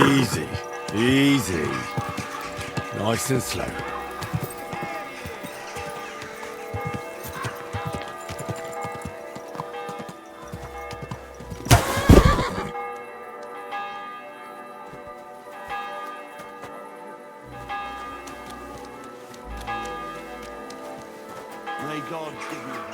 Easy, easy. Nice and slow. May God give you help.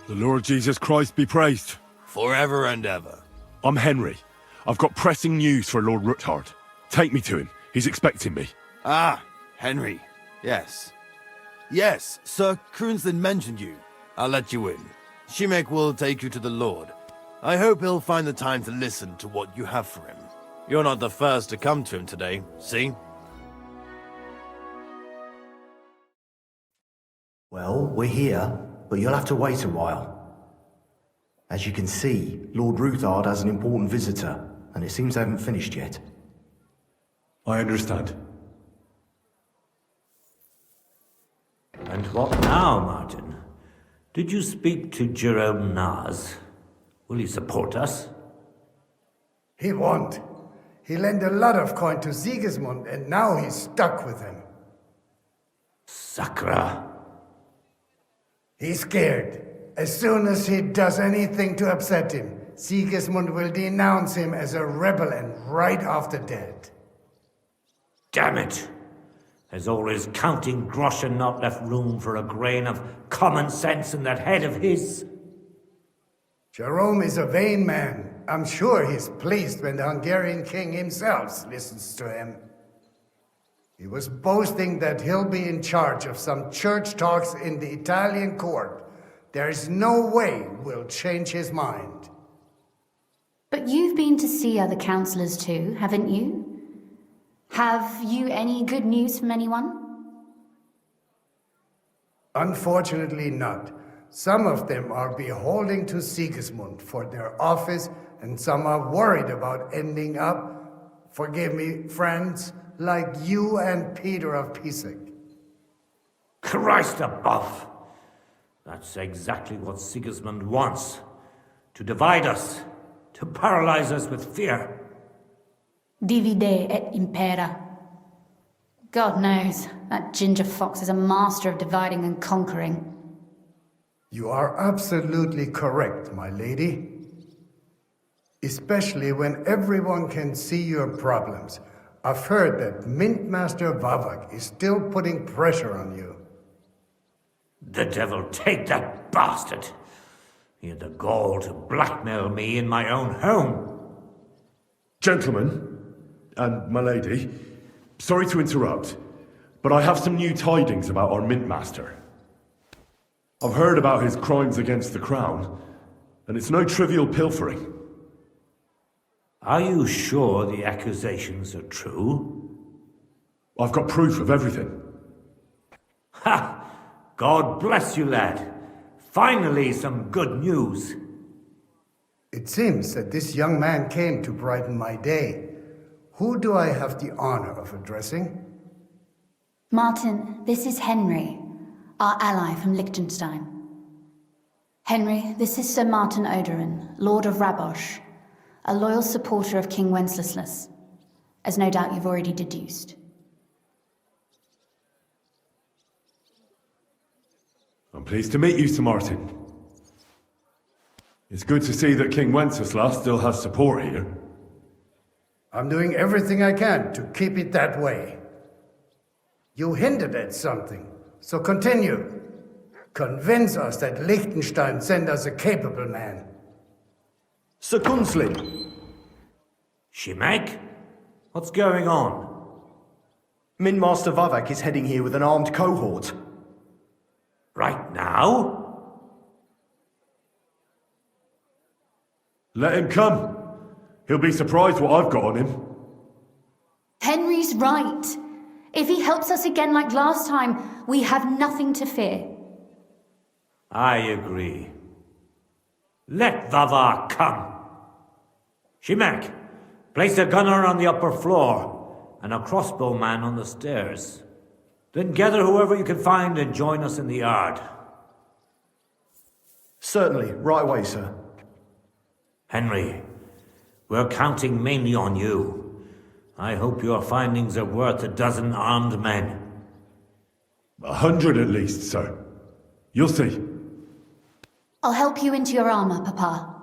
The Lord Jesus Christ be praised. Forever and ever. I'm Henry. I've got pressing news for Lord Ruthard. Take me to him. He's expecting me. Ah, Henry. Yes. Yes, Sir Kroonslin mentioned you. I'll let you in. Shimek will take you to the Lord. I hope he'll find the time to listen to what you have for him. You're not the first to come to him today, see? Well, we're here, but you'll have to wait a while. As you can see, Lord Ruthard has an important visitor, and it seems they haven't finished yet. I understand. And what now, Martin? Did you speak to Jerome Naz? Will he support us? He won't. He lent a lot of coin to Sigismund, and now he's stuck with him. Sakra. He's scared. As soon as he does anything to upset him, Sigismund will denounce him as a rebel and right off the dead. Damn it! Has all his counting groschen not left room for a grain of common sense in that head of his? Jerome is a vain man. I'm sure he's pleased when the Hungarian king himself listens to him. He was boasting that he'll be in charge of some church talks in the Italian court. There is no way we'll change his mind. But you've been to see other councillors too, haven't you? Have you any good news from anyone? Unfortunately not. Some of them are beholden to Sigismund for their office, and some are worried about ending up, forgive me, friends, like you and Peter of Pisak. Christ above! That's exactly what Sigismund wants. To divide us, to paralyze us with fear. Divide et impera. God knows, that ginger fox is a master of dividing and conquering. You are absolutely correct, my lady. Especially when everyone can see your problems. I've heard that Mint Master Vavak is still putting pressure on you. The devil take that bastard! He had the gall to blackmail me in my own home. Gentlemen, and my lady, sorry to interrupt, but I have some new tidings about our Mint Master. I've heard about his crimes against the crown, and it's no trivial pilfering. Are you sure the accusations are true? I've got proof of everything. Ha! God bless you, lad. Finally, some good news. It seems that this young man came to brighten my day. Who do I have the honor of addressing? Martin, this is Henry, our ally from Liechtenstein. Henry, this is Sir Martin Odorin, Lord of Rabosh, a loyal supporter of King Wenceslas, as no doubt you've already deduced. I'm pleased to meet you, Sir Martin. It's good to see that King Wenceslas still has support here. I'm doing everything I can to keep it that way. You hinted at something, so continue. Convince us that Liechtenstein sent us a capable man. Sir Kunslin! Shimek? What's going on? Mint Master Vavak is heading here with an armed cohort. Right now? Let him come. He'll be surprised what I've got on him. Henry's right. If he helps us again like last time, we have nothing to fear. I agree. Let Vavar come. Shimek, Place a gunner on the upper floor and a crossbowman on the stairs. Then gather whoever you can find and join us in the yard. Certainly, right away, sir. Henry, we're counting mainly on you. I hope your findings are worth a dozen armed men. 100 at least, sir. You'll see. I'll help you into your armor, Papa.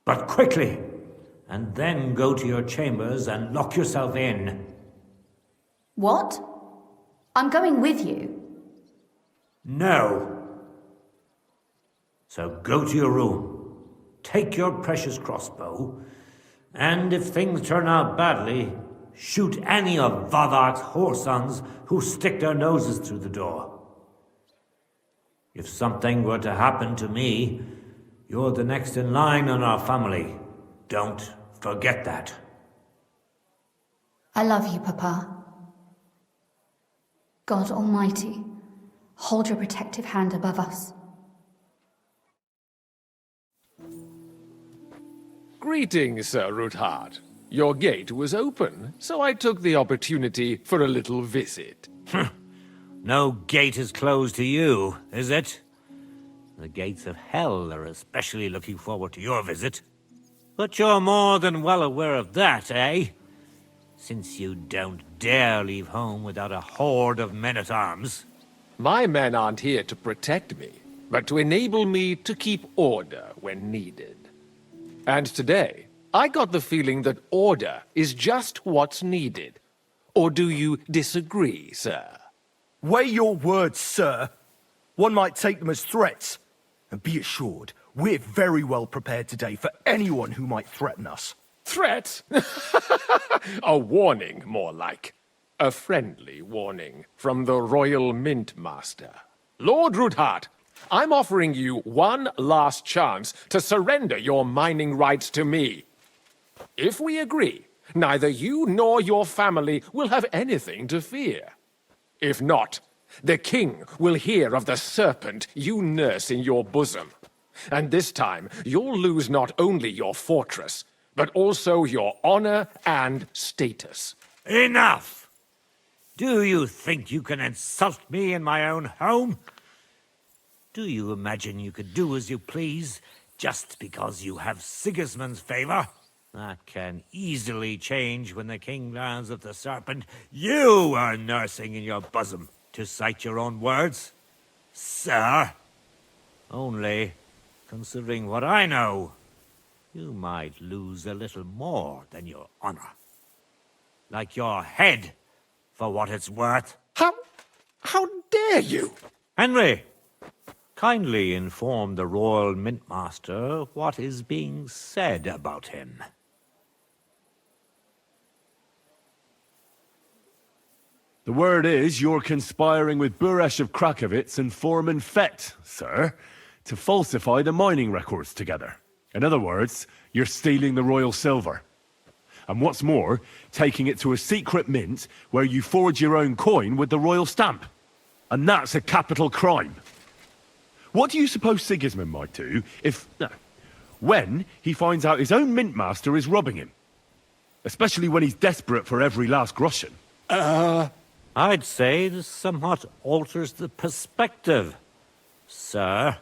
But quickly, and then go to your chambers and lock yourself in. What? I'm going with you. No. So go to your room, take your precious crossbow, and if things turn out badly, shoot any of Voddark's whoresons who stick their noses through the door. If something were to happen to me, you're the next in line in our family. Don't forget that. I love you, Papa. God Almighty, hold your protective hand above us. Greetings, Sir Ruthard. Your gate was open, so I took the opportunity for a little visit. No gate is closed to you, is it? The gates of hell are especially looking forward to your visit. But you're more than well aware of that, eh? Since you don't dare leave home without a horde of men-at-arms. My men aren't here to protect me, but to enable me to keep order when needed. And today, I got the feeling that order is just what's needed. Or do you disagree, sir? Weigh your words, sir. One might take them as threats. And be assured, we're very well prepared today for anyone who might threaten us. Threat? A warning, more like. A friendly warning from the Royal Mint Master. Lord Ruthard, I'm offering you one last chance to surrender your mining rights to me. If we agree, neither you nor your family will have anything to fear. If not, the king will hear of the serpent you nurse in your bosom. And this time, you'll lose not only your fortress, but also your honor and status. Enough! Do you think you can insult me in my own home? Do you imagine you could do as you please, just because you have Sigismund's favor? That can easily change when the king learns of the serpent you are nursing in your bosom, to cite your own words. Sir, only, considering what I know, you might lose a little more than your honor. Like your head, for what it's worth. How dare you? Henry, kindly inform the Royal Mintmaster what is being said about him. The word is you're conspiring with Buresh of Krakowitz and Foreman Fett, sir, to falsify the mining records together. In other words, you're stealing the royal silver. And what's more, taking it to a secret mint where you forge your own coin with the royal stamp. And that's a capital crime. What do you suppose Sigismund might do when he finds out his own mint master is robbing him? Especially when he's desperate for every last groschen. I'd say this somewhat alters the perspective, sir.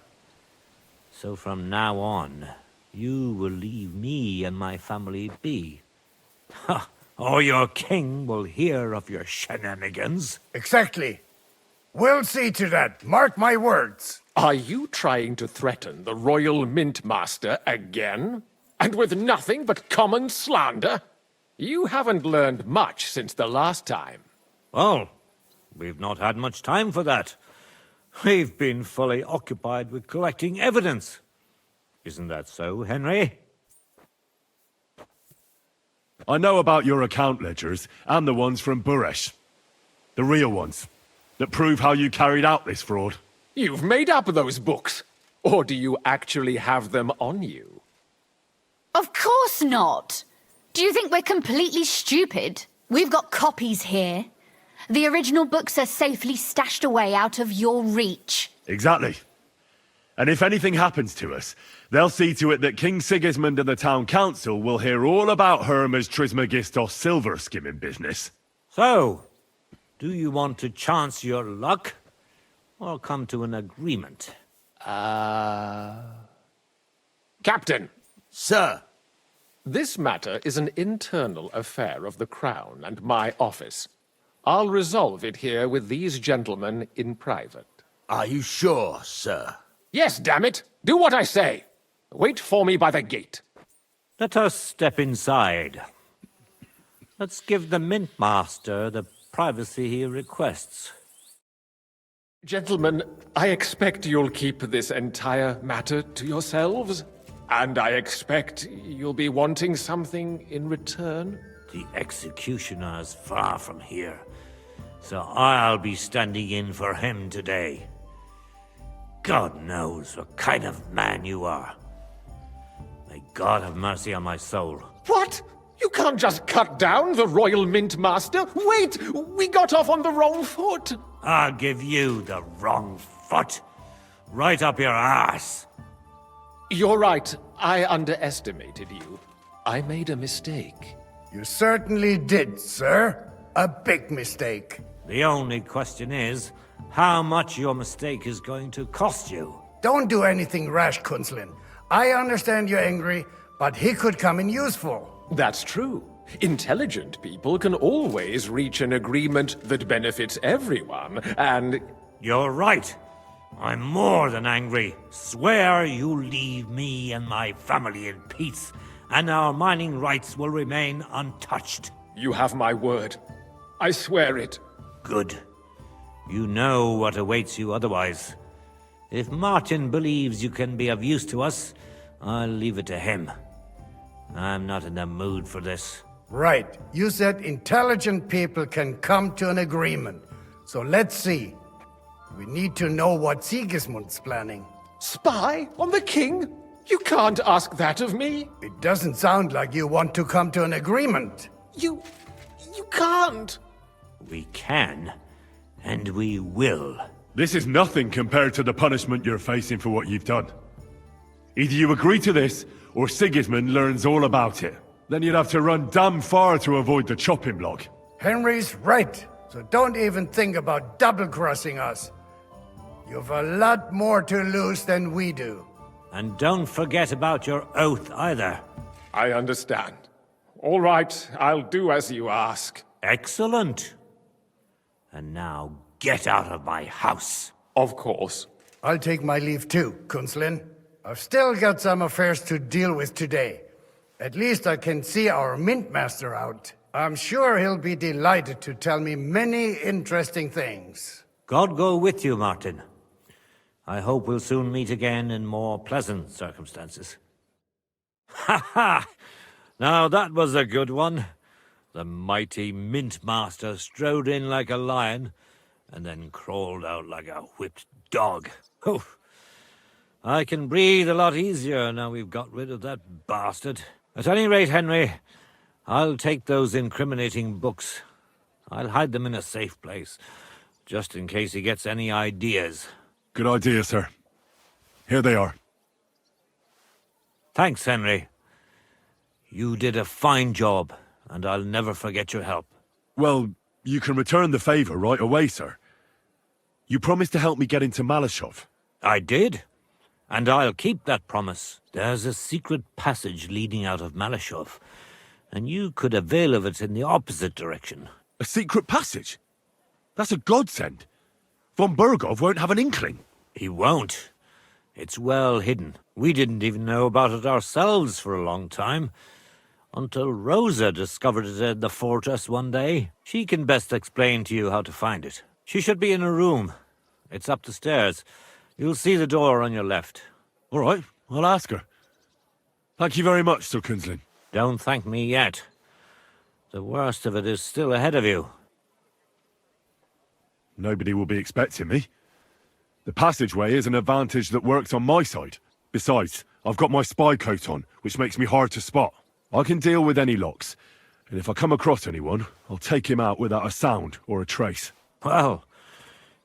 So from now on, you will leave me and my family be. Or your king will hear of your shenanigans. Exactly. We'll see to that. Mark my words. Are you trying to threaten the Royal Mint Master again? And with nothing but common slander? You haven't learned much since the last time. Well, we've not had much time for that. We've been fully occupied with collecting evidence. Isn't that so, Henry? I know about your account ledgers and the ones from Buresh. The real ones, that prove how you carried out this fraud. You've made up those books. Or do you actually have them on you? Of course not. Do you think we're completely stupid? We've got copies here. The original books are safely stashed away out of your reach. Exactly. And if anything happens to us, They'll see to it that King Sigismund and the town council will hear all about Hermes Trismegistos' silver skimming business. So, do you want to chance your luck, or come to an agreement? Captain, Sir, this matter is an internal affair of the Crown and my office. I'll resolve it here with these gentlemen in private. are you sure, sir? Yes, damn it! Do what I say! Wait for me by the gate. Let us step inside. Let's give the Mint Master the privacy he requests. Gentlemen, I expect you'll keep this entire matter to yourselves. And I expect you'll be wanting something in return. The executioner is far from here, so I'll be standing in for him today. God knows what kind of man you are. May God have mercy on my soul. What? You can't just cut down the Royal Mint Master. Wait! We got off on the wrong foot. I'll give you the wrong foot. Right up your ass. You're right. I underestimated you. I made a mistake. You certainly did, sir. A big mistake. The only question is, how much your mistake is going to cost you. Don't do anything rash, Kunzlin. I understand you're angry, but he could come in useful. That's true. Intelligent people can always reach an agreement that benefits everyone, and... You're right. I'm more than angry. Swear you leave me and my family in peace, and our mining rights will remain untouched. You have my word. I swear it. Good. You know what awaits you otherwise. If Martin believes you can be of use to us, I'll leave it to him. I'm not in the mood for this. Right. You said intelligent people can come to an agreement. So let's see. We need to know what Sigismund's planning. Spy on the king? You can't ask that of me. It doesn't sound like you want to come to an agreement. You can't. We can, and we will. This is nothing compared to the punishment you're facing for what you've done. Either you agree to this, or Sigismund learns all about it. Then you'd have to run damn far to avoid the chopping block. Henry's right. So don't even think about double-crossing us. You've a lot more to lose than we do. And don't forget about your oath either. I understand. All right, I'll do as you ask. Excellent. And now get out of my house. Of course. I'll take my leave too, Kunzlin. I've still got some affairs to deal with today. At least I can see our Mint Master out. I'm sure he'll be delighted to tell me many interesting things. God go with you, Martin. I hope we'll soon meet again in more pleasant circumstances. Ha ha! Now that was a good one. The mighty Mint Master strode in like a lion, and then crawled out like a whipped dog. Oof. I can breathe a lot easier now we've got rid of that bastard. At any rate, Henry, I'll take those incriminating books. I'll hide them in a safe place, just in case he gets any ideas. Good idea, sir. Here they are. Thanks, Henry. You did a fine job, and I'll never forget your help. Well, you can return the favor right away, sir. You promised to help me get into Malashov. I did, and I'll keep that promise. There's a secret passage leading out of Malashov, and you could avail of it in the opposite direction. A secret passage? That's a godsend. Von Burgov won't have an inkling. He won't. It's well hidden. We didn't even know about it ourselves for a long time, until Rosa discovered it in the fortress one day. She can best explain to you how to find it. She should be in a room. It's up the stairs. You'll see the door on your left. All right, I'll ask her. Thank you very much, Sir Kunzlin. Don't thank me yet. The worst of it is still ahead of you. Nobody will be expecting me. The passageway is an advantage that works on my side. Besides, I've got my spy coat on, which makes me hard to spot. I can deal with any locks, and if I come across anyone, I'll take him out without a sound or a trace. Well,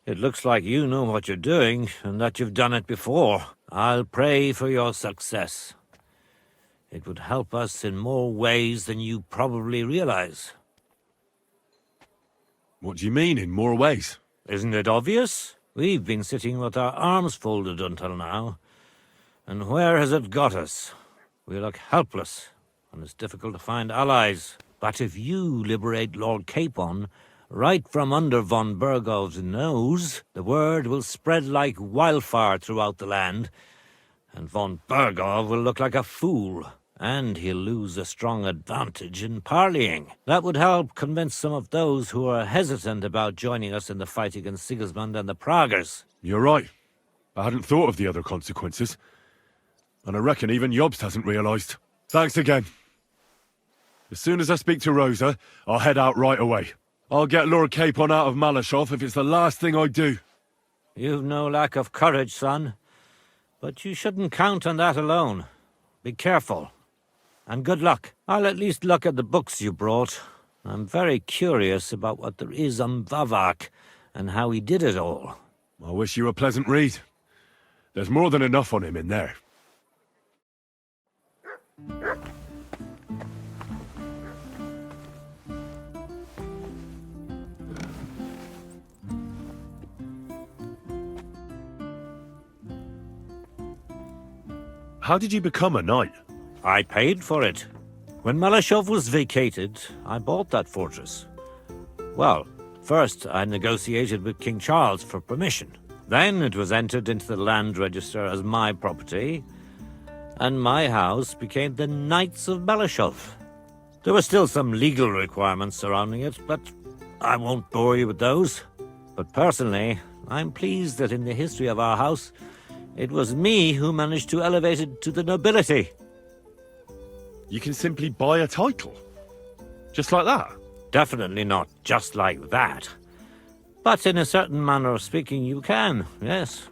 it looks like you know what you're doing, and that you've done it before. I'll pray for your success. It would help us in more ways than you probably realize. What do you mean, in more ways? Isn't it obvious? We've been sitting with our arms folded until now. And where has it got us? We look helpless, and it's difficult to find allies. But if you liberate Lord Capon, right from under von Bergov's nose, the word will spread like wildfire throughout the land, and von Bergov will look like a fool, and he'll lose a strong advantage in parleying. That would help convince some of those who are hesitant about joining us in the fight against Sigismund and the Praguers. You're right. I hadn't thought of the other consequences. And I reckon even Jobst hasn't realised. Thanks again. As soon as I speak to Rosa, I'll head out right away. I'll get Lord Capon out of Malashov if it's the last thing I do. You've no lack of courage, son. But you shouldn't count on that alone. Be careful. And good luck. I'll at least look at the books you brought. I'm very curious about what there is on Vavak and how he did it all. I wish you a pleasant read. There's more than enough on him in there. How did you become a knight? I paid for it. When Malashov was vacated, I bought that fortress. Well, first I negotiated with King Charles for permission. Then it was entered into the land register as my property, and my house became the Knights of Malashov. There were still some legal requirements surrounding it, but I won't bore you with those. But personally, I'm pleased that in the history of our house, it was me who managed to elevate it to the nobility. You can simply buy a title? Just like that? Definitely not just like that. But in a certain manner of speaking, you can, yes.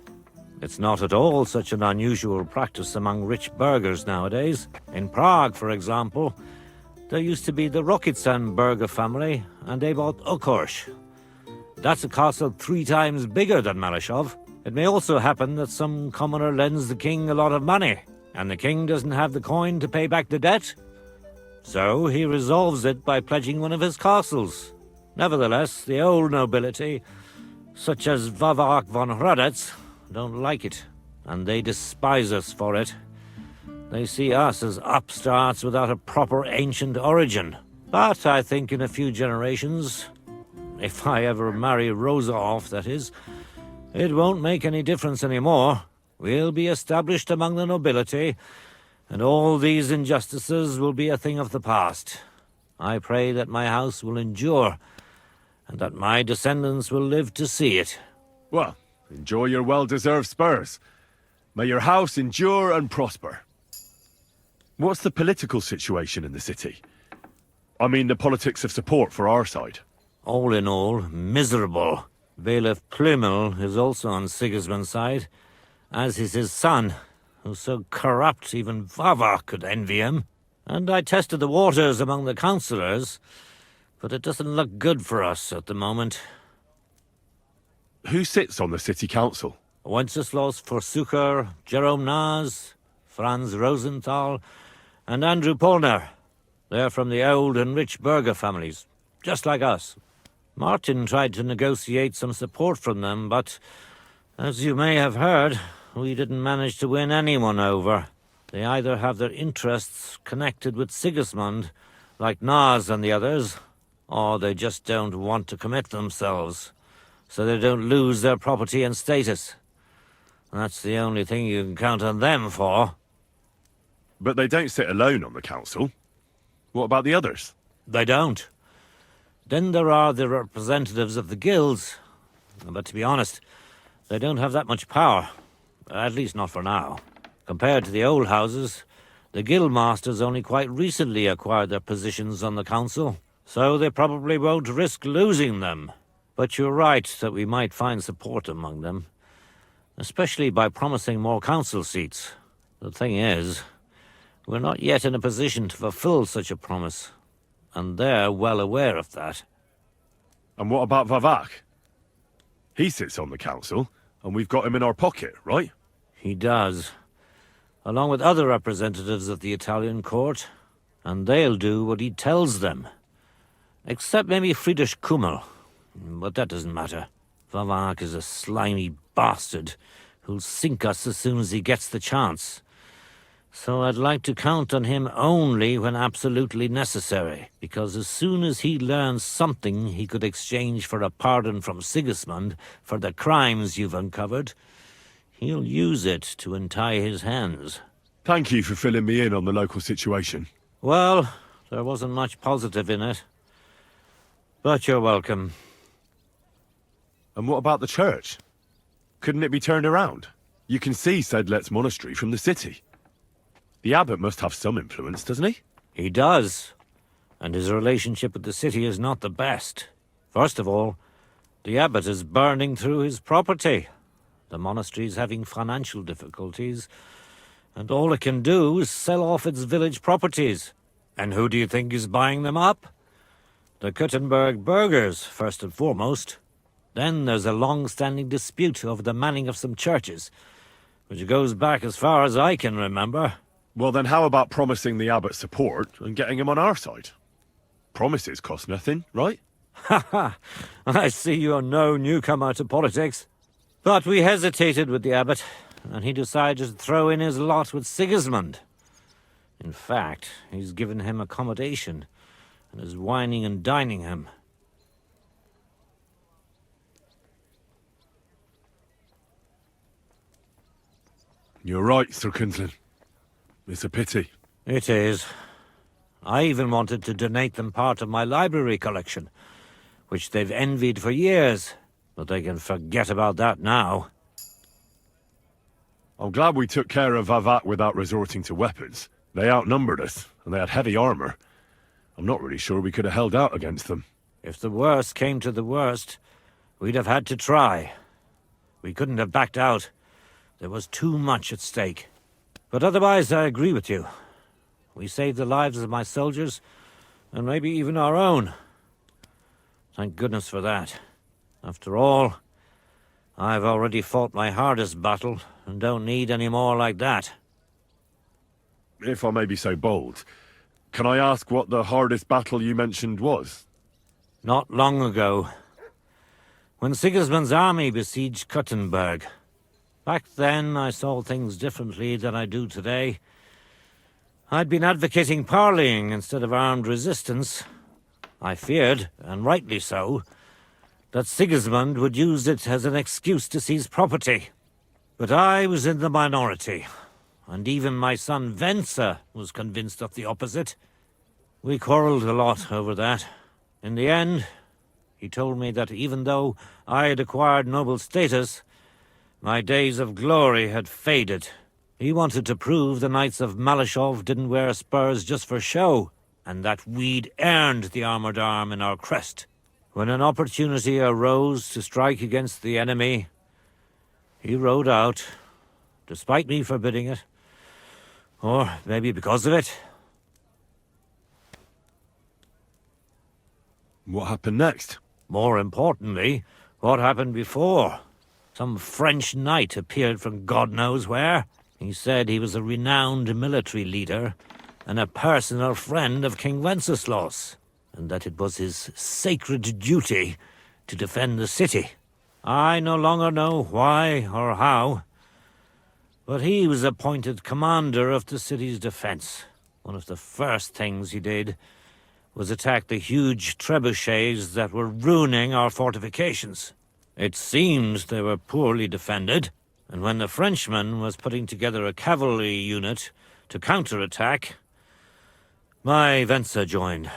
It's not at all such an unusual practice among rich burghers nowadays. In Prague, for example, there used to be the Rokitsan burgher family, and they bought Okorsh. That's a castle 3 times bigger than Malashov. It may also happen that some commoner lends the king a lot of money, and the king doesn't have the coin to pay back the debt. So he resolves it by pledging one of his castles. Nevertheless, the old nobility, such as Vavak von Hradec, don't like it, and they despise us for it. They see us as upstarts without a proper ancient origin. But I think in a few generations, if I ever marry Rosa off, that is, it won't make any difference anymore. We'll be established among the nobility, and all these injustices will be a thing of the past. I pray that my house will endure, and that my descendants will live to see it. Well, enjoy your well-deserved spurs. May your house endure and prosper. What's the political situation in the city? I mean, the politics of support for our side. All in all, miserable. Bailiff Plymel is also on Sigismund's side, as is his son, who's so corrupt even Vavak could envy him. And I tested the waters among the councillors, but it doesn't look good for us at the moment. Who sits on the city council? Wenceslas Forsucher, Jerome Naz, Franz Rosenthal, and Andrew Polner. They're from the old and rich burgher families, just like us. Martin tried to negotiate some support from them, but, as you may have heard, we didn't manage to win anyone over. They either have their interests connected with Sigismund, like Naz and the others, or they just don't want to commit themselves, so they don't lose their property and status. That's the only thing you can count on them for. But they don't sit alone on the council. What about the others? They don't. Then there are the representatives of the guilds, but to be honest, they don't have that much power, at least not for now. Compared to the old houses, the guild masters only quite recently acquired their positions on the council, so they probably won't risk losing them. But you're right that we might find support among them, especially by promising more council seats. The thing is, we're not yet in a position to fulfill such a promise, and they're well aware of that. And what about Vavak? He sits on the council, and we've got him in our pocket, right? He does, along with other representatives of the Italian court, and they'll do what he tells them. Except maybe Friedrich Kummel, but that doesn't matter. Vavak is a slimy bastard who'll sink us as soon as he gets the chance. So I'd like to count on him only when absolutely necessary, because as soon as he learns something he could exchange for a pardon from Sigismund for the crimes you've uncovered, he'll use it to untie his hands. Thank you for filling me in on the local situation. Well, there wasn't much positive in it. But you're welcome. And what about the church? Couldn't it be turned around? You can see Sedlet's monastery from the city. The abbot must have some influence, doesn't he? He does. And his relationship with the city is not the best. First of all, the abbot is burning through his property. The monastery's having financial difficulties, and all it can do is sell off its village properties. And who do you think is buying them up? The Kuttenberg burghers, first and foremost. Then there's a long-standing dispute over the manning of some churches, which goes back as far as I can remember. Well, then how about promising the abbot support and getting him on our side? Promises cost nothing, right? Ha ha! I see you're no newcomer to politics. But we hesitated with the abbot, and he decided to throw in his lot with Sigismund. In fact, he's given him accommodation, and is wining and dining him. You're right, Sir Kinsman. It's a pity. It is. I even wanted to donate them part of my library collection, which they've envied for years, but they can forget about that now. I'm glad we took care of Vavak without resorting to weapons. They outnumbered us, and they had heavy armor. I'm not really sure we could have held out against them. If the worst came to the worst, we'd have had to try. We couldn't have backed out. There was too much at stake. But otherwise, I agree with you. We saved the lives of my soldiers, and maybe even our own. Thank goodness for that. After all, I've already fought my hardest battle, and don't need any more like that. If I may be so bold, can I ask what the hardest battle you mentioned was? Not long ago, when Sigismund's army besieged Kuttenberg. Back then, I saw things differently than I do today. I'd been advocating parleying instead of armed resistance. I feared, and rightly so, that Sigismund would use it as an excuse to seize property. But I was in the minority, and even my son Venser was convinced of the opposite. We quarreled a lot over that. In the end, he told me that even though I had acquired noble status, my days of glory had faded. He wanted to prove the Knights of Malashov didn't wear spurs just for show, and that we'd earned the armored arm in our crest. When an opportunity arose to strike against the enemy, he rode out, despite me forbidding it. Or maybe because of it. What happened next? More importantly, what happened before? Some French knight appeared from God knows where. He said he was a renowned military leader and a personal friend of King Wenceslas, and that it was his sacred duty to defend the city. I no longer know why or how, but he was appointed commander of the city's defense. One of the first things he did was attack the huge trebuchets that were ruining our fortifications. It seems they were poorly defended, and when the Frenchman was putting together a cavalry unit to counterattack, my Venser joined.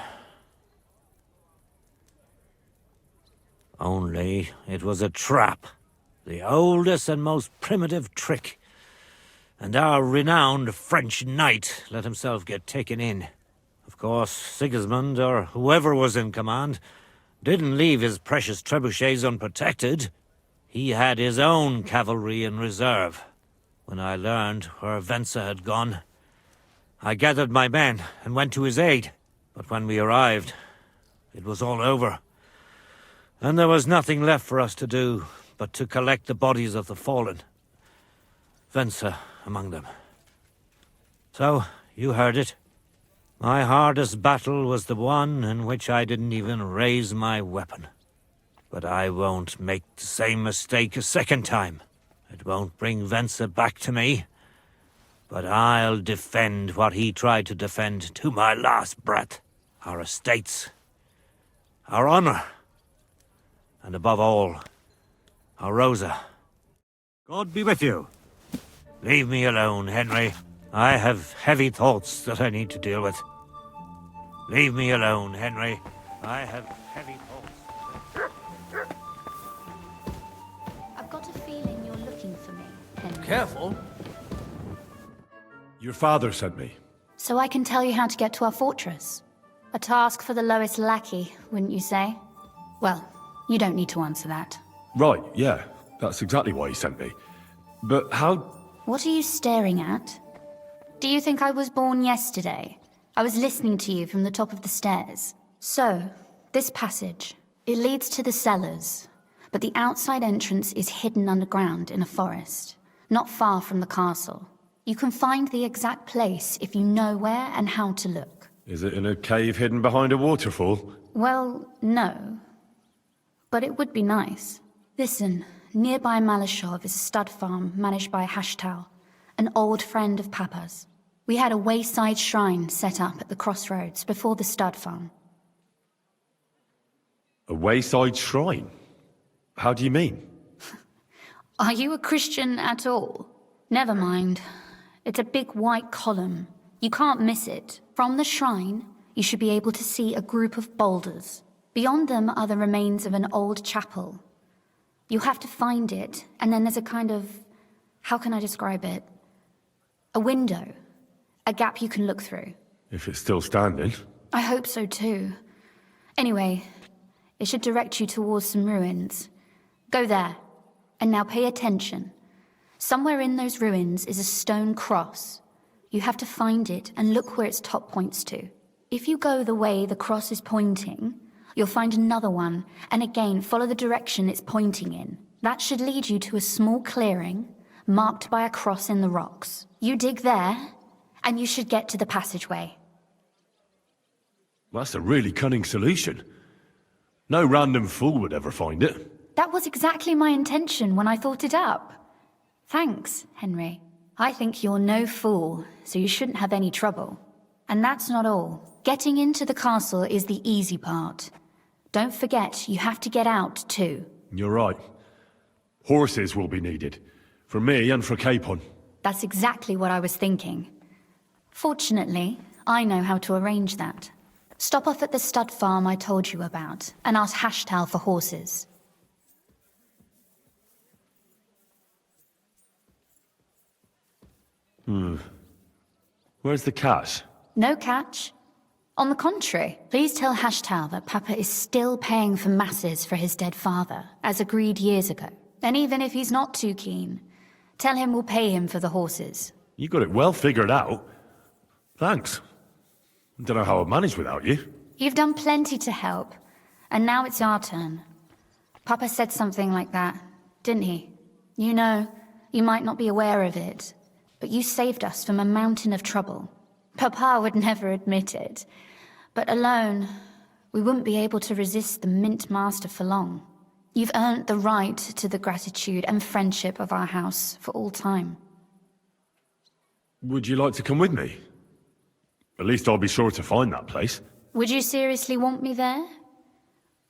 Only it was a trap, the oldest and most primitive trick, and our renowned French knight let himself get taken in. Of course, Sigismund, or whoever was in command, didn't leave his precious trebuchets unprotected. He had his own cavalry in reserve. When I learned where Venser had gone, I gathered my men and went to his aid. But when we arrived, it was all over. And there was nothing left for us to do but to collect the bodies of the fallen. Venser among them. So, you heard it. My hardest battle was the one in which I didn't even raise my weapon. But I won't make the same mistake a second time. It won't bring Venser back to me. But I'll defend what he tried to defend to my last breath. Our estates, our honor, and above all, our Rosa. God be with you. Leave me alone, Henry. I have heavy thoughts that I need to deal with. Leave me alone, Henry. I have heavy thoughts. I've got a feeling you're looking for me, Henry. Careful. Your father sent me. So I can tell you how to get to our fortress. A task for the lowest lackey, wouldn't you say? Well, you don't need to answer that. Right, yeah. That's exactly why he sent me. But how... What are you staring at? Do you think I was born yesterday? I was listening to you from the top of the stairs. So, this passage, it leads to the cellars, but the outside entrance is hidden underground in a forest, not far from the castle. You can find the exact place if you know where and how to look. Is it in a cave hidden behind a waterfall? Well, no. But it would be nice. Listen, nearby Malashov is a stud farm managed by Hashtal, an old friend of Papa's. We had a wayside shrine set up at the crossroads before the stud farm. A wayside shrine? How do you mean? Are you a Christian at all? Never mind. It's a big white column. You can't miss it. From the shrine, you should be able to see a group of boulders. Beyond them are the remains of an old chapel. You have to find it, and then there's a kind of... how can I describe it? A window. A gap you can look through. If it's still standing. I hope so too. Anyway, it should direct you towards some ruins. Go there. And now pay attention. Somewhere in those ruins is a stone cross. You have to find it and look where its top points to. If you go the way the cross is pointing, you'll find another one, and again follow the direction it's pointing in. That should lead you to a small clearing, marked by a cross in the rocks. You dig there, and you should get to the passageway. That's a really cunning solution. No random fool would ever find it. That was exactly my intention when I thought it up. Thanks, Henry. I think you're no fool, so you shouldn't have any trouble. And that's not all. Getting into the castle is the easy part. Don't forget, you have to get out, too. You're right. Horses will be needed. For me and for Capon. That's exactly what I was thinking. Fortunately, I know how to arrange that. Stop off at the stud farm I told you about, and ask Hashtal for horses. Where's the catch? No catch. On the contrary, please tell Hashtal that Papa is still paying for masses for his dead father, as agreed years ago. And even if he's not too keen, tell him we'll pay him for the horses. You got it well figured out. Thanks. Don't know how I'd manage without you. You've done plenty to help, and now it's our turn. Papa said something like that, didn't he? You know, you might not be aware of it, but you saved us from a mountain of trouble. Papa would never admit it, but alone, we wouldn't be able to resist the Mint Master for long. You've earned the right to the gratitude and friendship of our house for all time. Would you like to come with me? At least I'll be sure to find that place. Would you seriously want me there?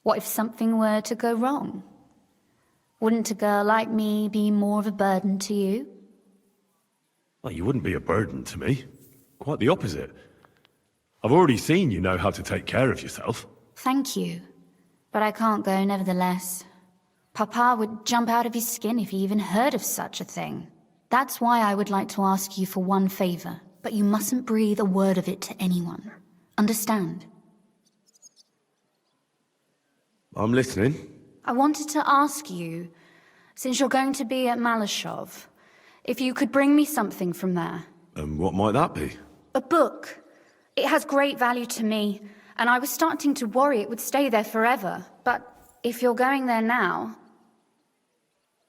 What if something were to go wrong? Wouldn't a girl like me be more of a burden to you? Well, you wouldn't be a burden to me. Quite the opposite. I've already seen you know how to take care of yourself. Thank you. But I can't go nevertheless. Papa would jump out of his skin if he even heard of such a thing. That's why I would like to ask you for one favor, but you mustn't breathe a word of it to anyone. Understand? I'm listening. I wanted to ask you, since you're going to be at Malashov, if you could bring me something from there. And what might that be? A book. It has great value to me, and I was starting to worry it would stay there forever. But if you're going there now...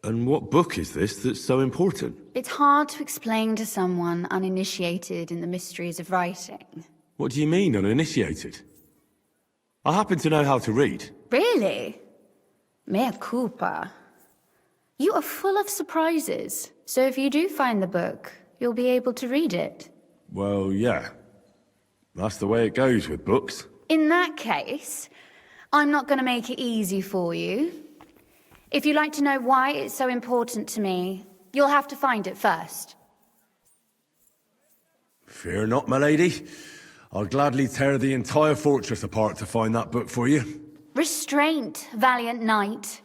And what book is this that's so important? It's hard to explain to someone uninitiated in the mysteries of writing. What do you mean, uninitiated? I happen to know how to read. Really? Mea culpa. You are full of surprises, so if you do find the book, you'll be able to read it. Well, yeah. That's the way it goes with books. In that case, I'm not going to make it easy for you. If you'd like to know why it's so important to me, you'll have to find it first. Fear not, my lady. I'll gladly tear the entire fortress apart to find that book for you. Restraint, valiant knight.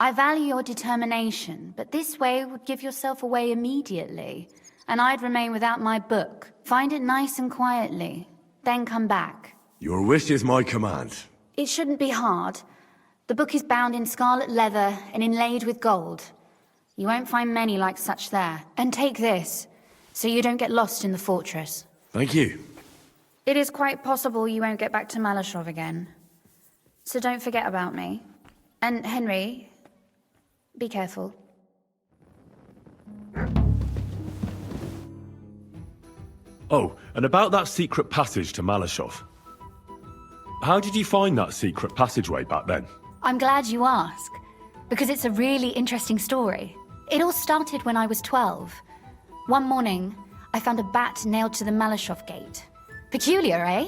I value your determination, but this way would give yourself away immediately, and I'd remain without my book. Find it nice and quietly, then come back. Your wish is my command. It shouldn't be hard. The book is bound in scarlet leather and inlaid with gold. You won't find many like such there. And take this, so you don't get lost in the fortress. Thank you. It is quite possible you won't get back to Malashov again. So don't forget about me. And Henry, be careful. Oh, and about that secret passage to Malashov. How did you find that secret passageway back then? I'm glad you ask, because it's a really interesting story. It all started when I was 12. One morning, I found a bat nailed to the Malashov gate. Peculiar, eh?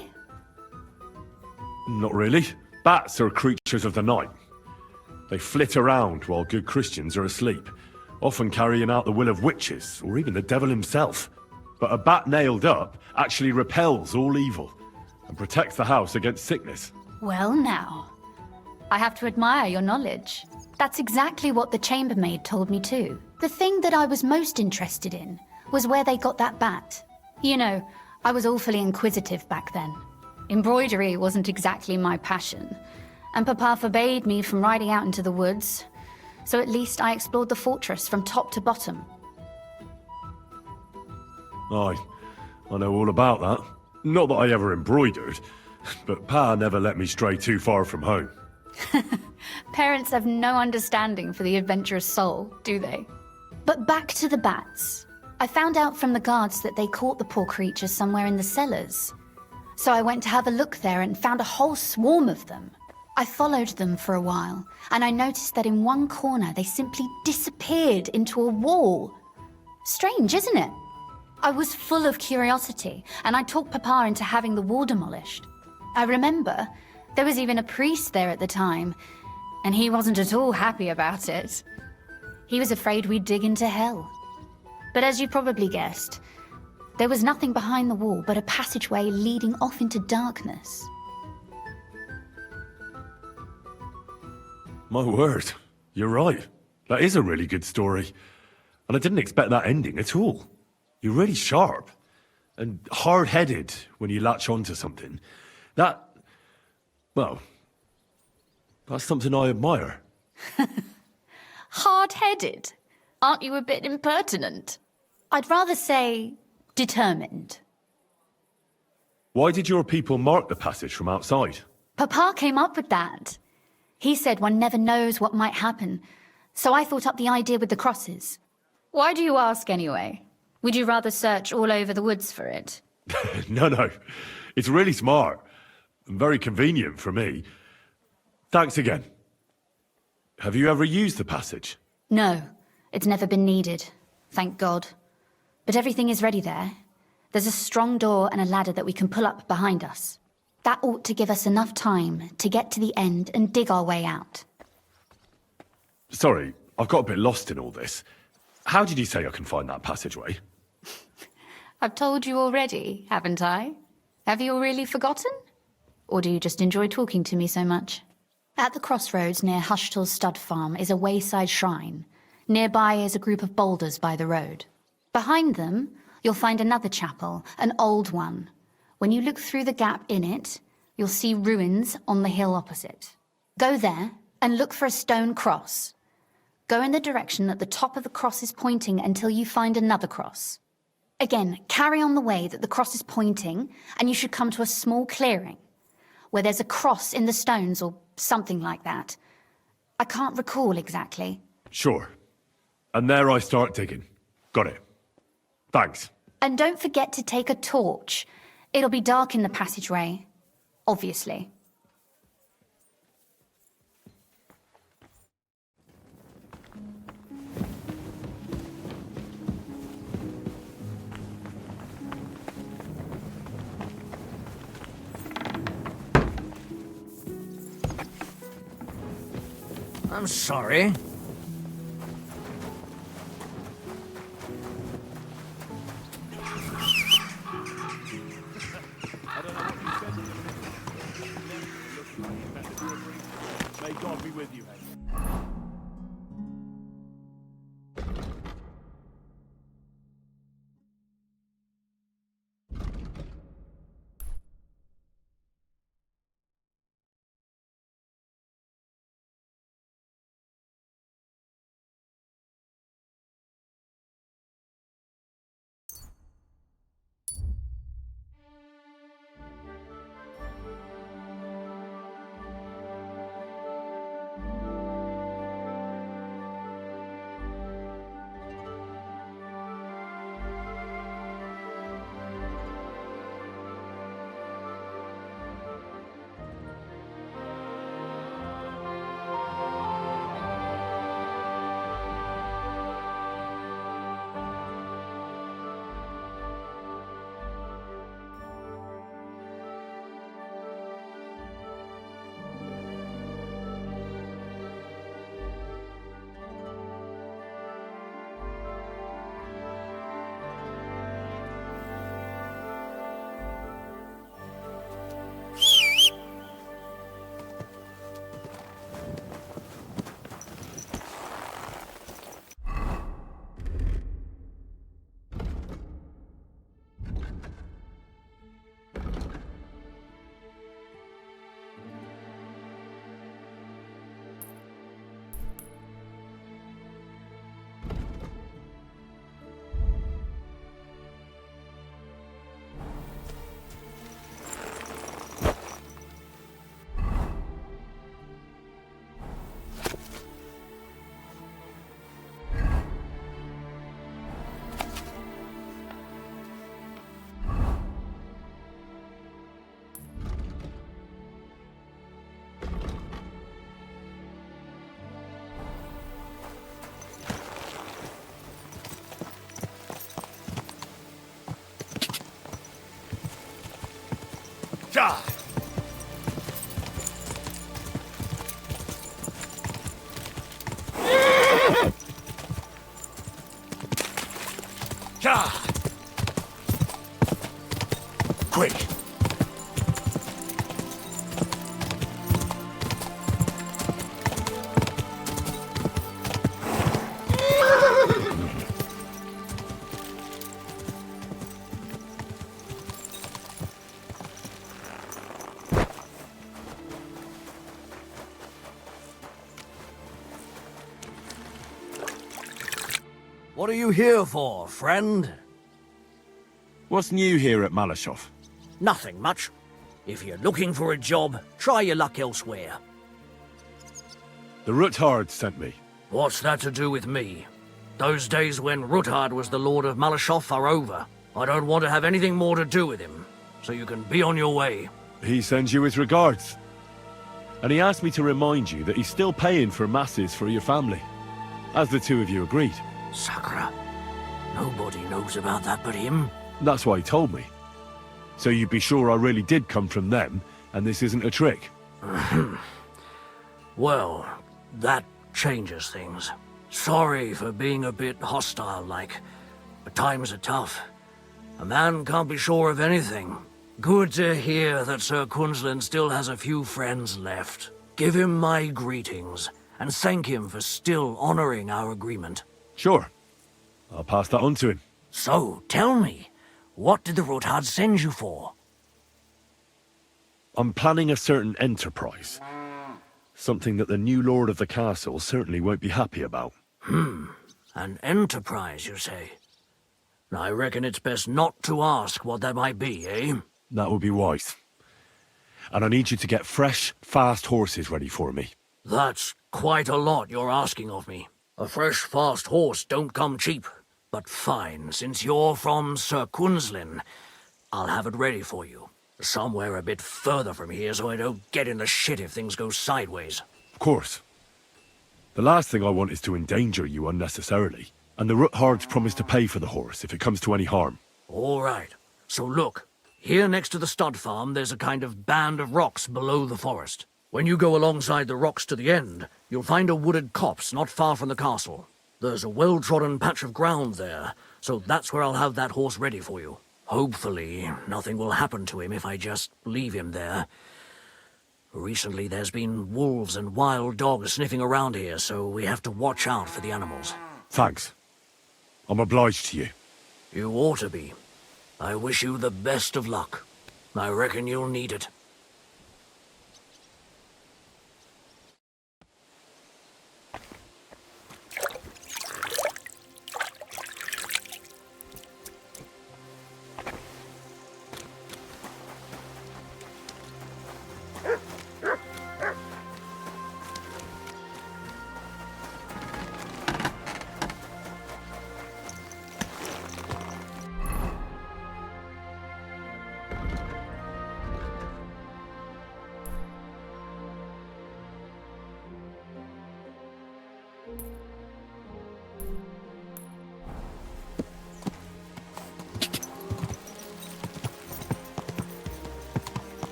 Not really. Bats are creatures of the night. They flit around while good Christians are asleep, often carrying out the will of witches, or even the devil himself. But a bat nailed up actually repels all evil, and protects the house against sickness. Well now, I have to admire your knowledge. That's exactly what the chambermaid told me too. The thing that I was most interested in was where they got that bat. You know, I was awfully inquisitive back then. Embroidery wasn't exactly my passion, and Papa forbade me from riding out into the woods, so at least I explored the fortress from top to bottom. I know all about that. Not that I ever embroidered, but Pa never let me stray too far from home. Parents have no understanding for the adventurous soul, do they? But back to the bats. I found out from the guards that they caught the poor creatures somewhere in the cellars. So I went to have a look there and found a whole swarm of them. I followed them for a while, and I noticed that in one corner they simply disappeared into a wall. Strange, isn't it? I was full of curiosity, and I talked Papa into having the wall demolished. I remember there was even a priest there at the time, and he wasn't at all happy about it. He was afraid we'd dig into hell. But as you probably guessed, there was nothing behind the wall but a passageway leading off into darkness. My word, you're right. That is a really good story. And I didn't expect that ending at all. You're really sharp and hard-headed when you latch onto something. Well, that's something I admire. Hard-headed? Aren't you a bit impertinent? I'd rather say determined. Why did your people mark the passage from outside? Papa came up with that. He said one never knows what might happen, so I thought up the idea with the crosses. Why do you ask anyway? Would you rather search all over the woods for it? No. It's really smart. And very convenient for me. Thanks again. Have you ever used the passage? No, it's never been needed. Thank God. But everything is ready there. There's a strong door and a ladder that we can pull up behind us. That ought to give us enough time to get to the end and dig our way out. Sorry, I've got a bit lost in all this. How did you say I can find that passageway? I've told you already, haven't I? Have you really forgotten? Or do you just enjoy talking to me so much? At the crossroads near Hushtal's stud farm is a wayside shrine. Nearby is a group of boulders by the road. Behind them, you'll find another chapel, an old one. When you look through the gap in it, you'll see ruins on the hill opposite. Go there and look for a stone cross. Go in the direction that the top of the cross is pointing until you find another cross. Again, carry on the way that the cross is pointing, and you should come to a small clearing, where there's a cross in the stones or something like that. I can't recall exactly. Sure. And there I start digging. Got it. Thanks. And don't forget to take a torch. It'll be dark in the passageway. Obviously. I'm sorry. May God be with you, Henry. Ja! Ja! Quick! What are you here for, friend? What's new here at Malashov? Nothing much. If you're looking for a job, try your luck elsewhere. The Ruthard sent me. What's that to do with me? Those days when Ruthard was the Lord of Malashov are over. I don't want to have anything more to do with him, so you can be on your way. He sends you his regards. And he asked me to remind you that he's still paying for masses for your family, as the two of you agreed. Sakura. Nobody knows about that but him. That's why he told me. So you'd be sure I really did come from them, and this isn't a trick. Well, that changes things. Sorry for being a bit hostile-like, but times are tough. A man can't be sure of anything. Good to hear that Sir Kunzlin still has a few friends left. Give him my greetings, and thank him for still honoring our agreement. Sure. I'll pass that on to him. So, tell me, what did the Ruthard send you for? I'm planning a certain enterprise. Something that the new lord of the castle certainly won't be happy about. An enterprise, you say? I reckon it's best not to ask what that might be, eh? That would be wise. And I need you to get fresh, fast horses ready for me. That's quite a lot you're asking of me. A fresh, fast horse don't come cheap. But fine, since you're from Sir Quinslin, I'll have it ready for you. Somewhere a bit further from here so I don't get in the shit if things go sideways. Of course. The last thing I want is to endanger you unnecessarily. And the Roothards promise to pay for the horse if it comes to any harm. All right. So look, here next to the stud farm there's a kind of band of rocks below the forest. When you go alongside the rocks to the end, you'll find a wooded copse not far from the castle. There's a well-trodden patch of ground there, so that's where I'll have that horse ready for you. Hopefully, nothing will happen to him if I just leave him there. Recently, there's been wolves and wild dogs sniffing around here, so we have to watch out for the animals. Thanks. I'm obliged to you. You ought to be. I wish you the best of luck. I reckon you'll need it.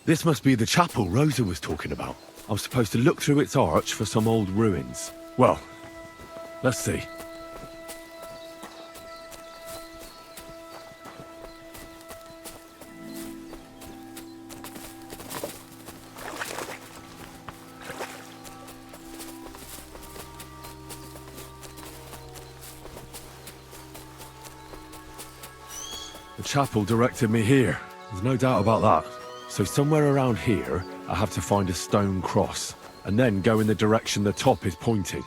This must be the chapel Rosa was talking about. I'm supposed to look through its arch for some old ruins. Well, let's see. The chapel directed me here. There's no doubt about that. So somewhere around here, I have to find a stone cross, and then go in the direction the top is pointing.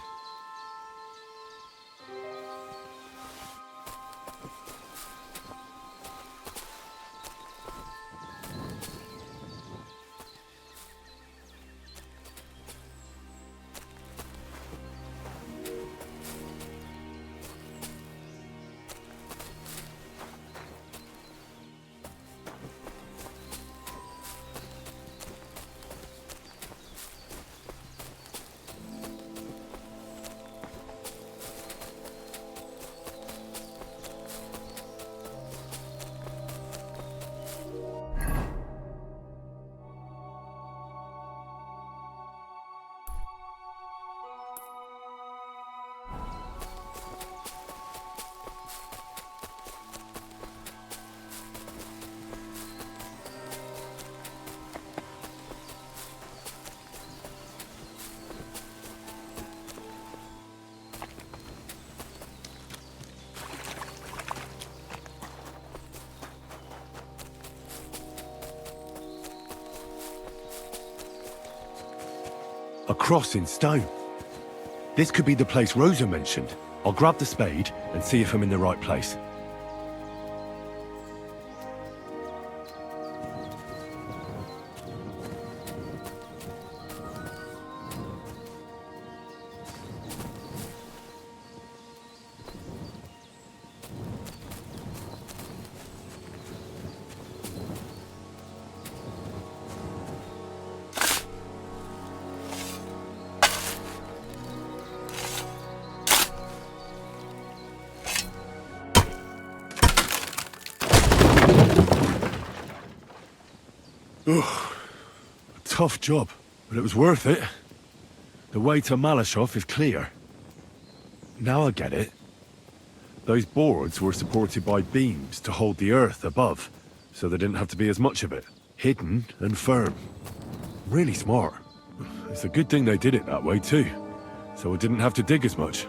A cross in stone. This could be the place Rosa mentioned. I'll grab the spade and see if I'm in the right place. Ugh, a tough job, but it was worth it. The way to Malashov is clear. Now I get it. Those boards were supported by beams to hold the earth above, so there didn't have to be as much of it. Hidden and firm. Really smart. It's a good thing they did it that way too, so I didn't have to dig as much.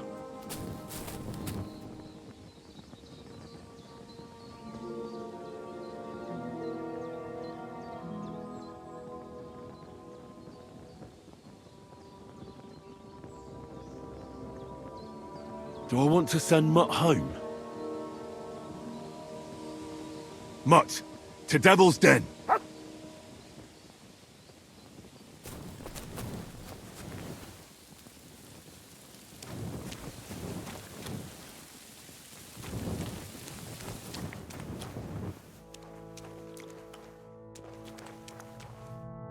Do I want to send Mutt home? Mutt, to Devil's Den!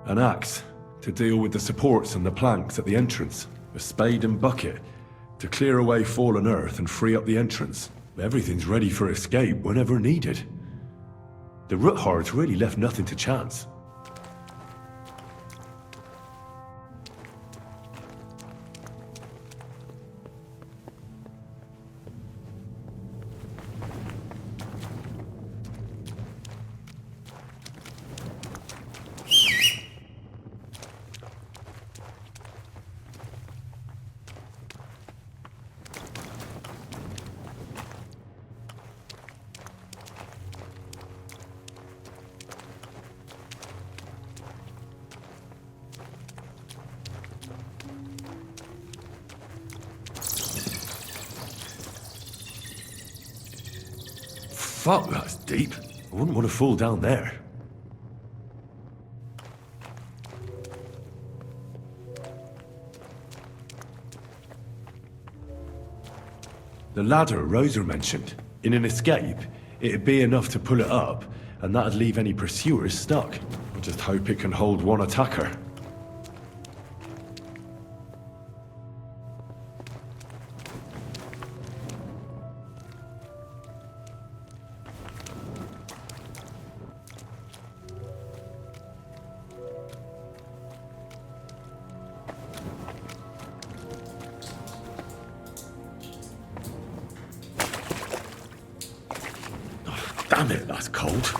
An axe, to deal with the supports and the planks at the entrance. A spade and bucket, to clear away fallen earth and free up the entrance. Everything's ready for escape whenever needed. The Roothards really left nothing to chance. Fuck, that's deep. I wouldn't want to fall down there. The ladder Rosa mentioned. In an escape, it'd be enough to pull it up, and that'd leave any pursuers stuck. I just hope it can hold one attacker. Damn it, that's cold.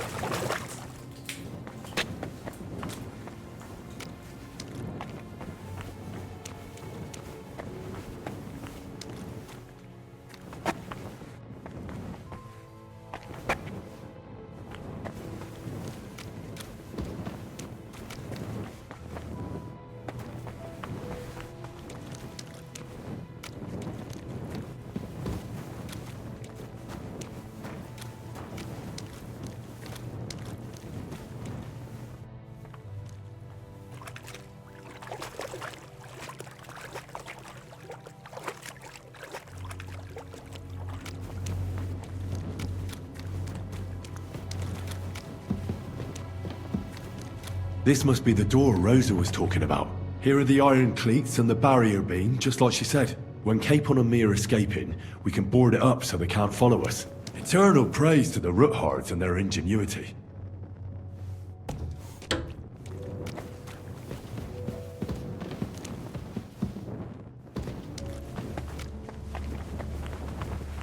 This must be the door Rosa was talking about. Here are the iron cleats and the barrier beam, just like she said. When Capon and me are escaping, we can board it up so they can't follow us. Eternal praise to the Roothards and their ingenuity.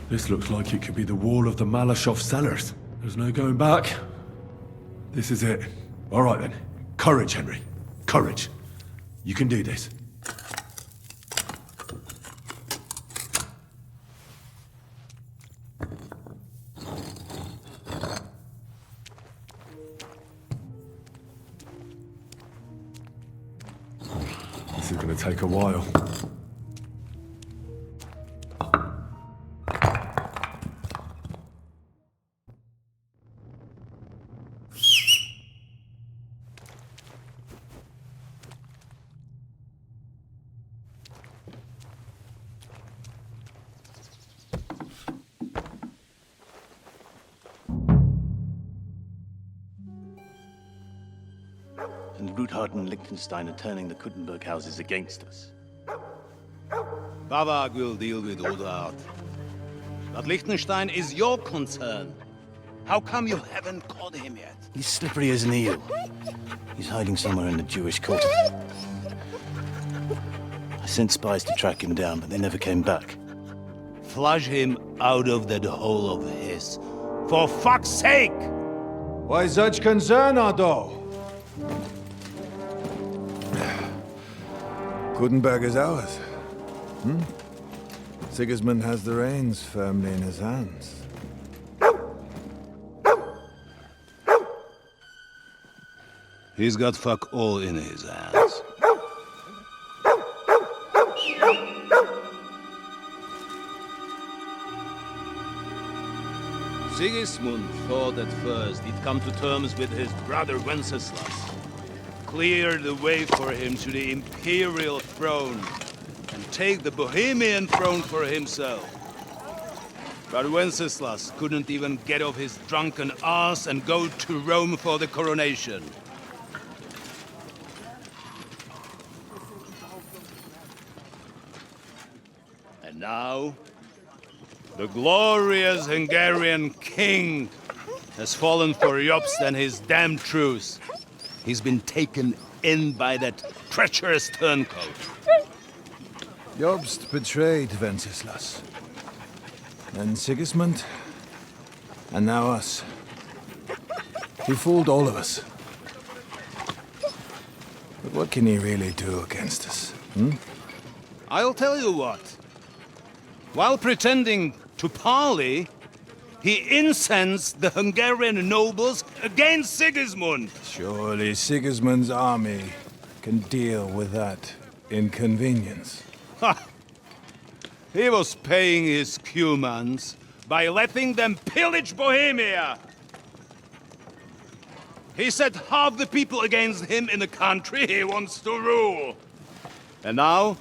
This looks like it could be the wall of the Malashov cellars. There's no going back. This is it. All right then. Courage, Henry. Courage. You can do this. This is going to take a while. And Ruthard and Liechtenstein are turning the Kuttenberg houses against us. Bavag will deal with Ruthard. But Liechtenstein is your concern. How come you haven't caught him yet? He's slippery as an eel. He's hiding somewhere in the Jewish quarter. I sent spies to track him down, but they never came back. Flush him out of that hole of his. For fuck's sake! Why such concern, Otto? Kuttenberg is ours. Sigismund has the reins firmly in his hands. He's got fuck all in his hands. Sigismund thought at first he'd come to terms with his brother Wenceslas, clear the way for him to the imperial throne, and take the Bohemian throne for himself. But Wenceslas couldn't even get off his drunken ass and go to Rome for the coronation. And now, the glorious Hungarian king has fallen for Jobst and his damned truce. He's been taken in by that treacherous turncoat. Jobst betrayed Wenceslas. Then Sigismund. And now us. He fooled all of us. But what can he really do against us, I'll tell you what. While pretending to parley, he incensed the Hungarian nobles against Sigismund. Surely Sigismund's army can deal with that inconvenience. Ha! He was paying his Cumans by letting them pillage Bohemia. He set half the people against him in the country he wants to rule. And now,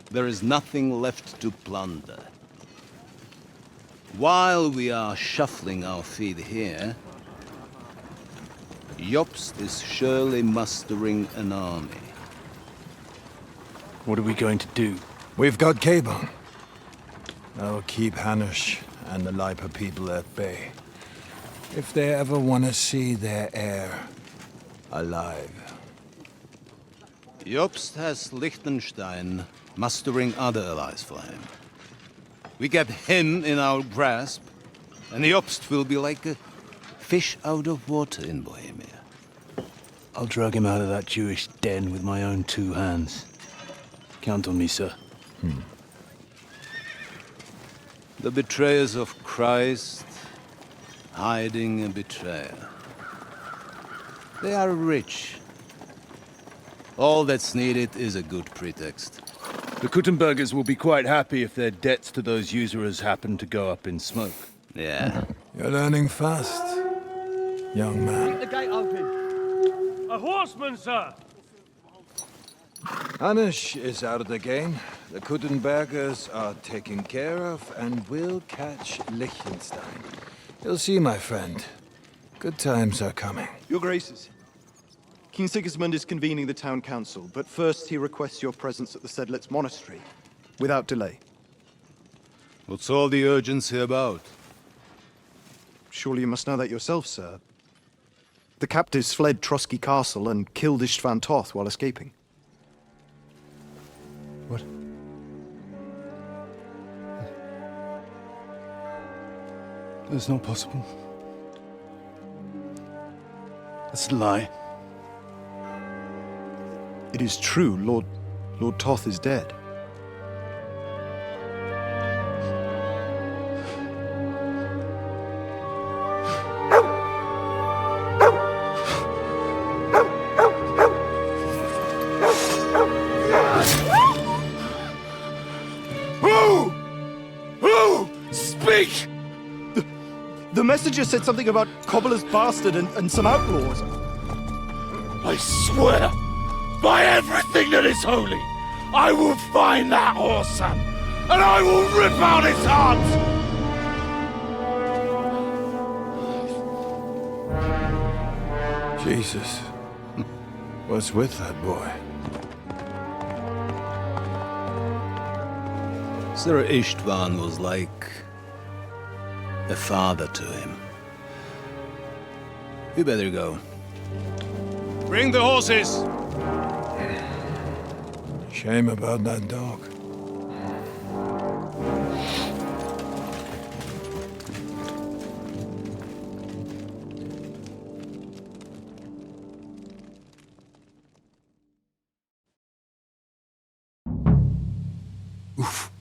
there is nothing left to plunder. While we are shuffling our feet here, Jobst is surely mustering an army. What are we going to do? We've got Cabon. That'll keep Hanush and the Lipa people at bay. If they ever want to see their heir alive. Jobst has Liechtenstein mustering other allies for him. We get him in our grasp, and Jobst will be like a fish out of water in Bohemia. I'll drag him out of that Jewish den with my own 2 hands. Count on me, sir. The betrayers of Christ, hiding a betrayer. They are rich. All that's needed is a good pretext. The Kuttenbergers will be quite happy if their debts to those usurers happen to go up in smoke. Yeah. You're learning fast, young man. Keep the gate open. A horseman, sir! Hanush is out of the game. The Kuttenbergers are taken care of, and we'll catch Liechtenstein. You'll see, my friend. Good times are coming. Your Graces, King Sigismund is convening the town council, but first he requests your presence at the Sedlitz monastery, without delay. What's all the urgency about? Surely you must know that yourself, sir. The captives fled Trotsky Castle and killed Istvan Toth while escaping. What? That's not possible. That's a lie. It is true, Lord Toth is dead. Who? Speak! The messenger said something about Cobbler's bastard and some outlaws. I swear, by everything that is holy, I will find that whoreson, and I will rip out his heart! Jesus. What's with that boy? Sir Istvan was like a father to him. You better go. Bring the horses! Shame about that dog.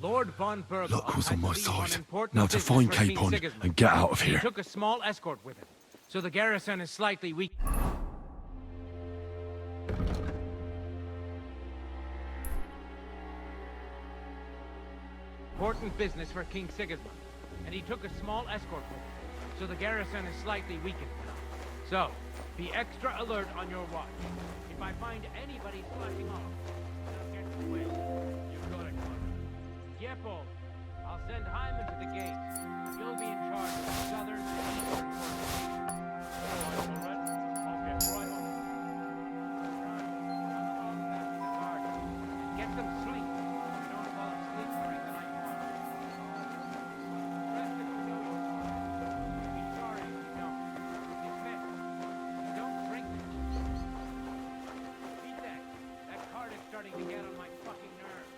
Lord von Berg. Luck was on my side. Now to find Capon and get out of here. Took a small escort with him, so the garrison is slightly weak. Important business for King Sigismund. and he took a small escort with him, so the garrison is slightly weakened now. So, be extra alert on your watch. If I find anybody slashing off, they'll get away. You got it, Connor. Yepo, I'll send Hyman to the gate. You'll be in charge of the southern and eastern fortifications. Otherwise, all right? I'll get right on it. Get some sleep. You don't fall asleep during the night watch. The rest of you know your part. You'll be sorry if you don't. Dismissed. You don't drink it. Beat that. That card is starting to get on my fucking nerves.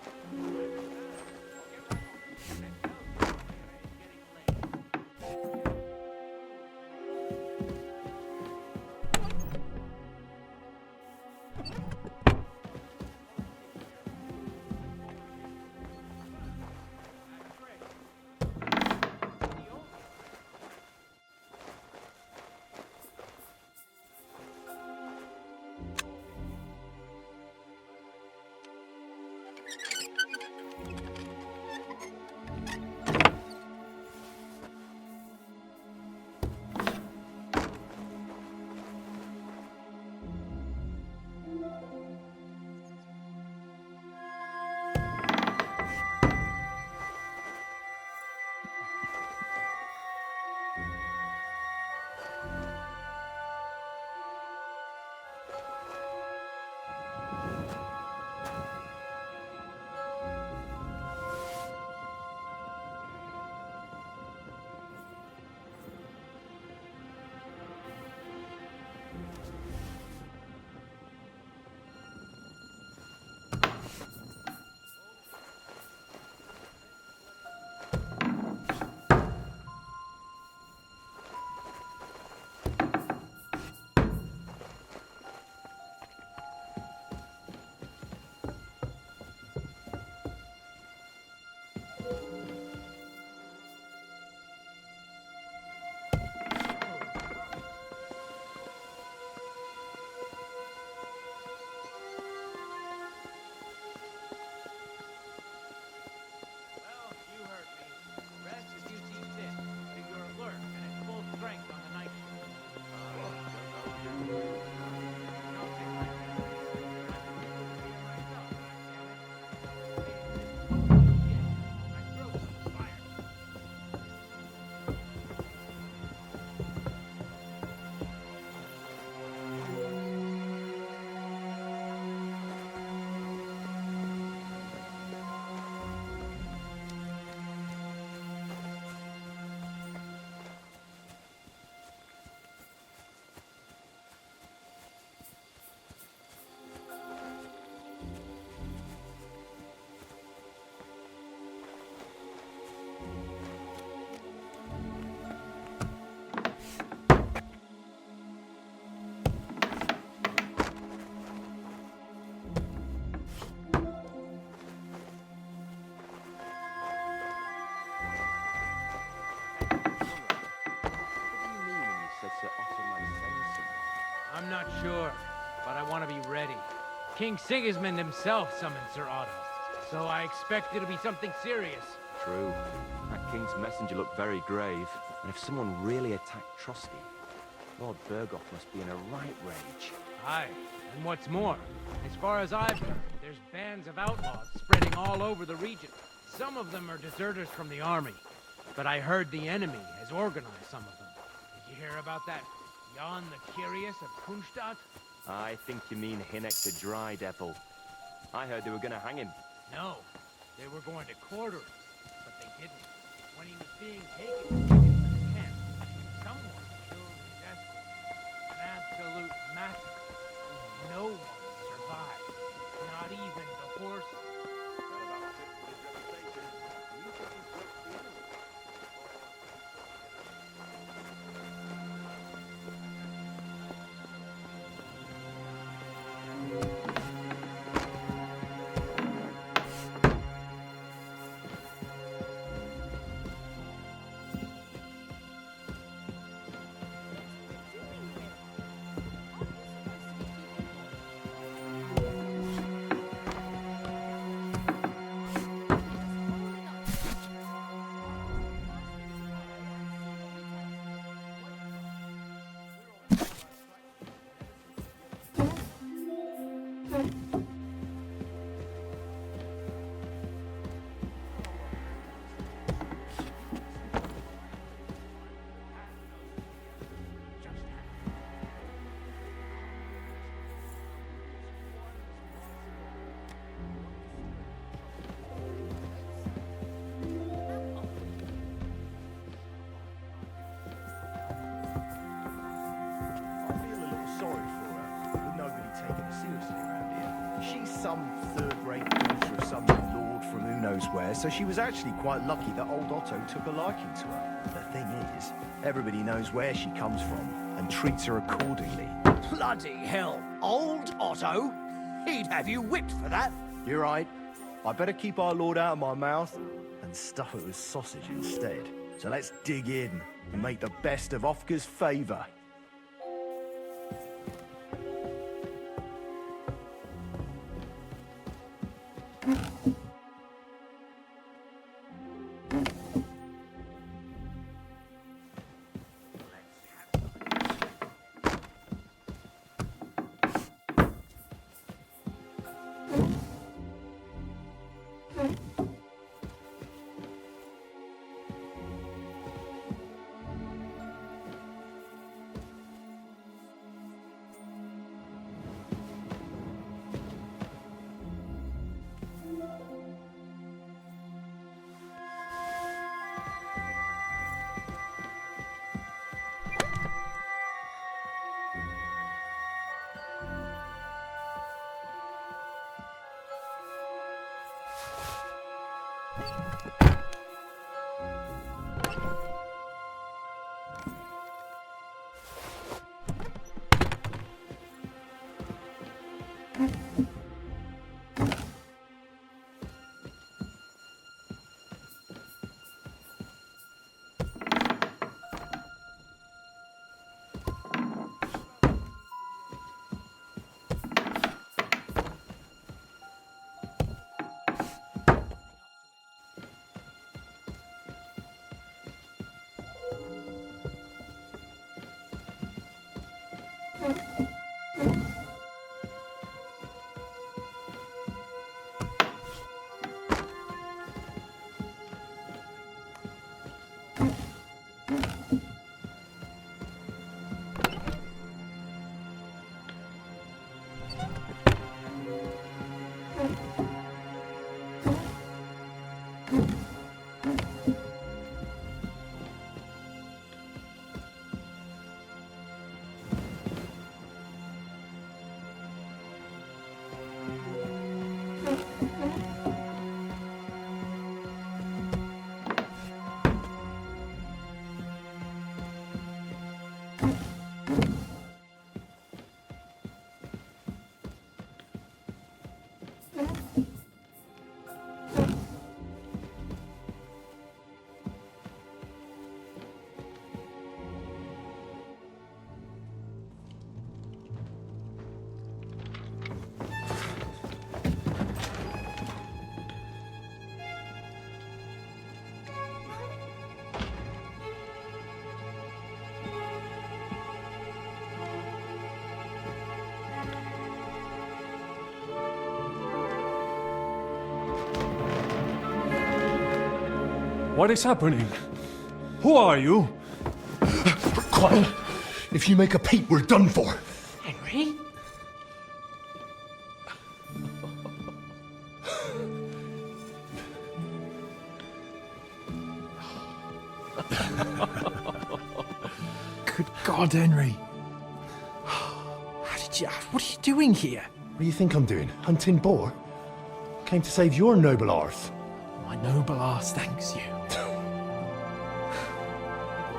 I'm not sure, but I want to be ready. King Sigismund himself summoned Sir Otto, so I expect it'll be something serious. True. That king's messenger looked very grave, and if someone really attacked Trotsky, Lord Bergoff must be in a right rage. Aye, and what's more, as far as I've heard, there's bands of outlaws spreading all over the region. Some of them are deserters from the army, but I heard the enemy has organized some of them. Did you hear about that Jan the Curious of Kunstadt? I think you mean Hinnek the Dry Devil. I heard they were gonna hang him. No, they were going to quarter him, but they didn't. When he was being taken to Sigismund's camp, someone killed his escort. An absolute massacre. No one survived. Not even the horses. some third-rate daughter of some lord from who knows where, so she was actually quite lucky that old Otto took a liking to her. The thing is, everybody knows where she comes from and treats her accordingly. Bloody hell. Old Otto? He'd have you whipped for that. You're right. I better keep our lord out of my mouth and stuff it with sausage instead. So let's dig in and make the best of Ofka's favour. What is happening? Who are you? Quiet! If you make a peep, we're done for! Henry? Good God, Henry. What are you doing here? What do you think I'm doing? Hunting boar? Came to save your noble arse. My noble arse thanks you.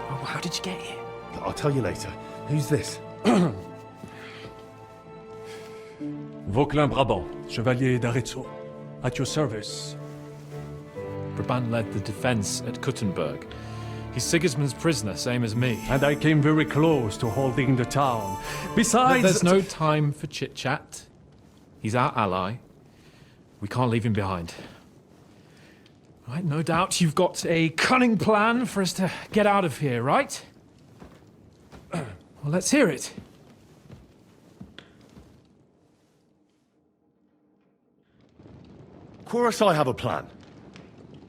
Oh, how did you get here? I'll tell you later. Who's this? Vauquelin Brabant, Chevalier d'Arezzo. At your service. Brabant led the defense at Kuttenberg. He's Sigismund's prisoner, same as me. And I came very close to holding the town. Besides... There's no time for chit-chat. He's our ally. We can't leave him behind. Right, no doubt you've got a cunning plan for us to get out of here, right? Well, let's hear it. Of course I have a plan.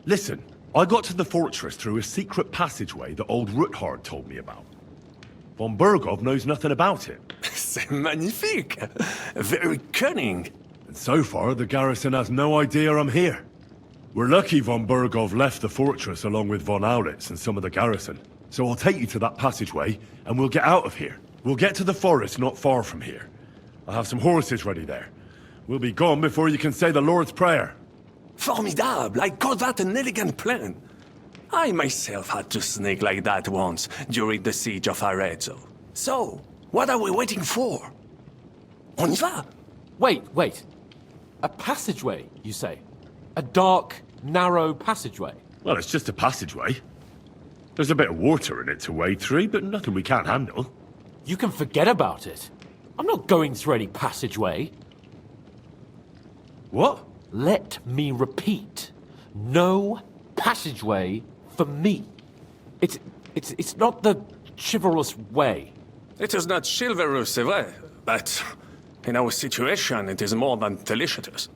Listen, I got to the fortress through a secret passageway that old Ruthard told me about. Von Bergov knows nothing about it. C'est magnifique! Very cunning. And so far, the garrison has no idea I'm here. We're lucky von Bergov left the fortress along with von Aulitz and some of the garrison. So I'll take you to that passageway, and we'll get out of here. We'll get to the forest not far from here. I have some horses ready there. We'll be gone before you can say the Lord's Prayer. Formidable! I call that an elegant plan. I myself had to sneak like that once during the siege of Arezzo. So, what are we waiting for? On y va? Wait. A passageway, you say? A dark, narrow passageway? Well, it's just a passageway. There's a bit of water in it to wade through, but nothing we can't handle. You can forget about it. I'm not going through any passageway. What? Let me repeat. No passageway for me. It's not the chivalrous way. It is not chivalrous, c'est vrai, but in our situation, it is more than delicious.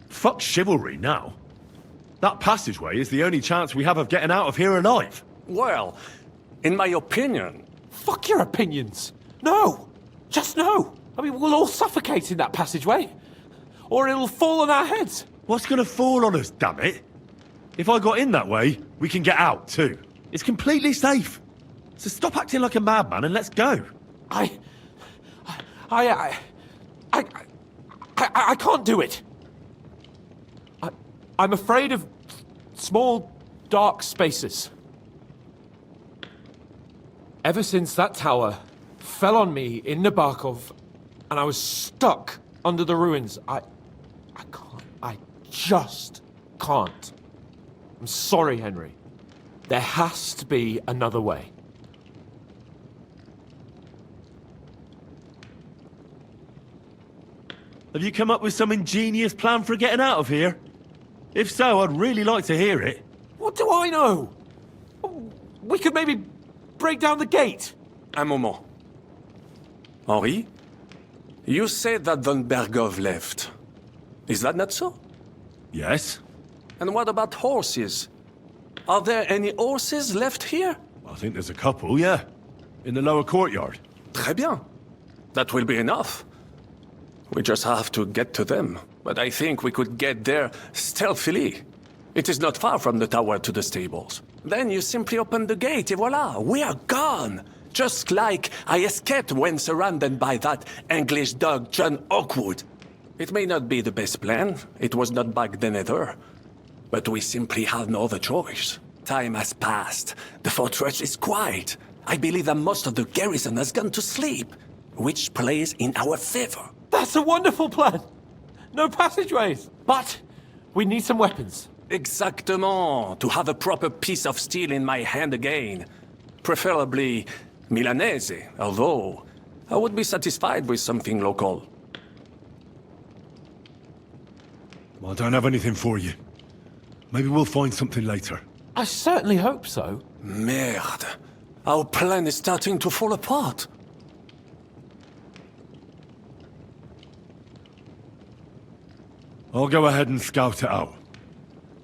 Fuck chivalry now. That passageway is the only chance we have of getting out of here alive. Well, in my opinion... Fuck your opinions! No! Just no! I mean, we'll all suffocate in that passageway. Or it'll fall on our heads. What's gonna fall on us, damn it? If I got in that way, we can get out, too. It's completely safe. So stop acting like a madman and let's go. I can't do it. I'm afraid of small, dark spaces. Ever since that tower fell on me in Nabokov, and I was stuck under the ruins, I just can't. I'm sorry, Henry. There has to be another way. Have you come up with some ingenious plan for getting out of here? If so, I'd really like to hear it. What do I know? We could maybe break down the gate. Un moment. Henri? You said that Von Bergov left. Is that not so? Yes. And what about horses? Are there any horses left here? I think there's a couple, yeah. In the lower courtyard. Très bien. That will be enough. We just have to get to them. But I think we could get there stealthily. It is not far from the tower to the stables. Then you simply open the gate, et voila, we are gone! Just like I escaped when surrounded by that English dog John Oakwood. It may not be the best plan, it was not back then either. But we simply had no other choice. Time has passed. The fortress is quiet. I believe that most of the garrison has gone to sleep, which plays in our favor. That's a wonderful plan! No passageways! But we need some weapons. Exactement. To have a proper piece of steel in my hand again. Preferably Milanese, although I would be satisfied with something local. I don't have anything for you. Maybe we'll find something later. I certainly hope so. Merde. Our plan is starting to fall apart. I'll go ahead and scout it out.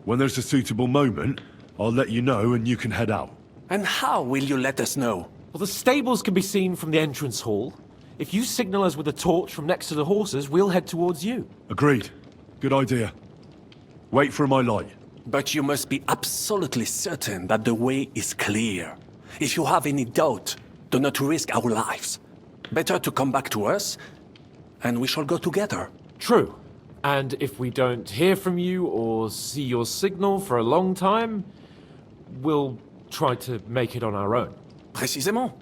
When there's a suitable moment, I'll let you know and you can head out. And how will you let us know? Well, the stables can be seen from the entrance hall. If you signal us with a torch from next to the horses, we'll head towards you. Agreed. Good idea. Wait for my light. But you must be absolutely certain that the way is clear. If you have any doubt, do not risk our lives. Better to come back to us, and we shall go together. True. And if we don't hear from you or see your signal for a long time, we'll try to make it on our own. Précisément.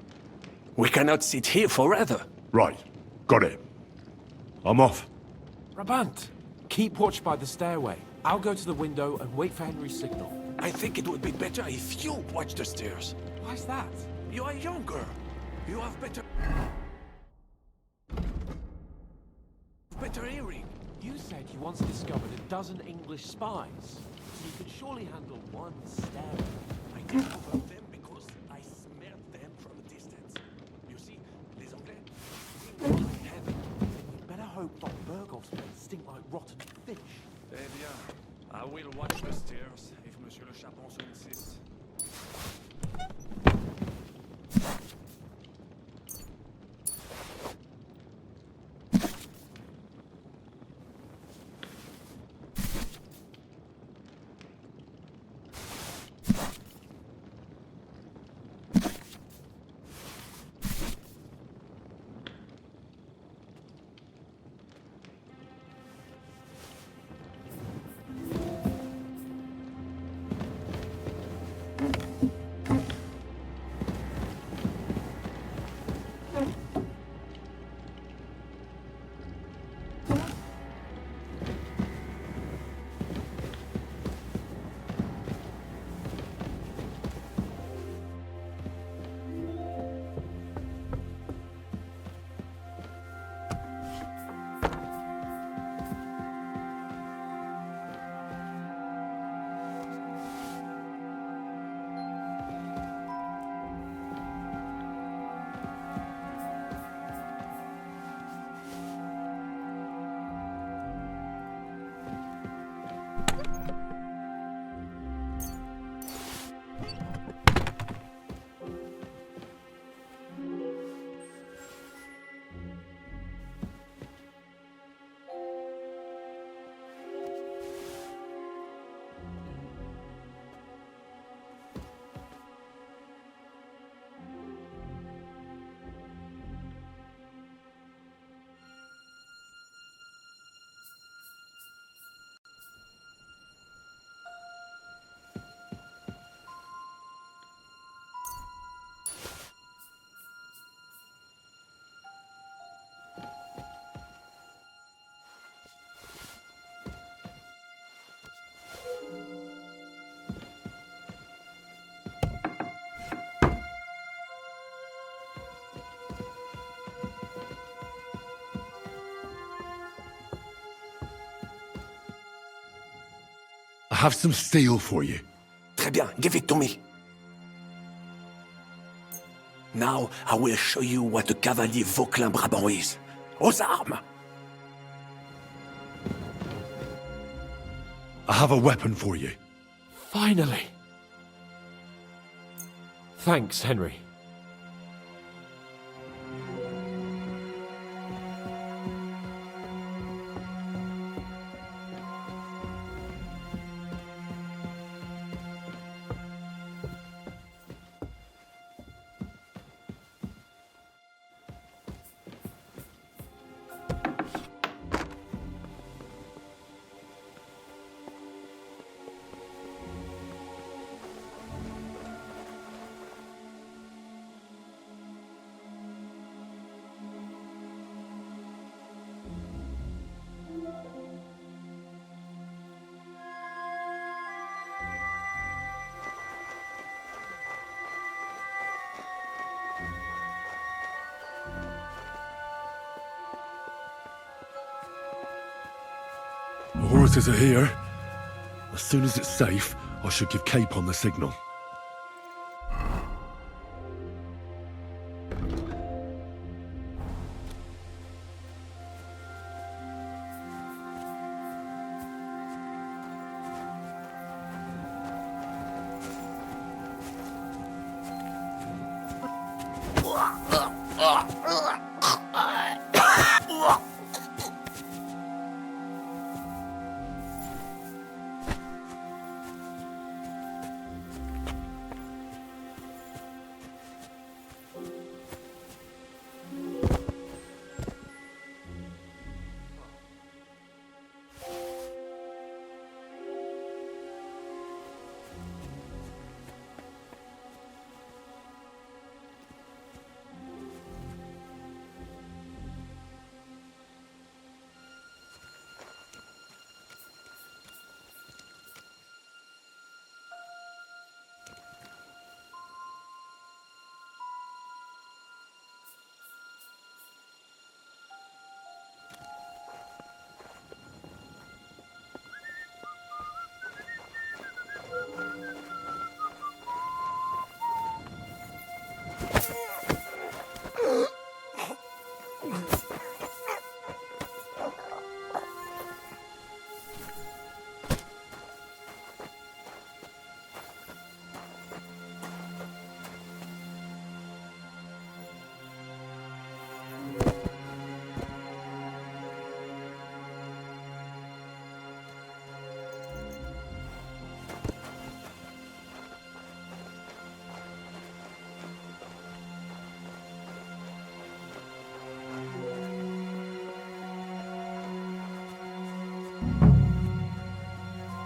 We cannot sit here forever. Right. Got it. I'm off. Brabant, keep watch by the stairway. I'll go to the window and wait for Henry's signal. I think it would be better if you watch the stairs. Why's that? You are younger. You have better hearing. You said you once discovered a dozen English spies, so you could surely handle one stairway. I can cover them because I smelled them from a distance. You see, les Anglais stink like heaven. You better hope Dr. Bergov's men stink like rotten fish. Eh bien, I will watch the stairs if Monsieur le Chapon so insists. have some steel for you. Très bien, give it to me. Now I will show you what a cavalier Vauclin Brabant is. Aux armes! I have a weapon for you. Finally. Thanks, Henry. The horses are here. As soon as it's safe, I should give Capon the signal.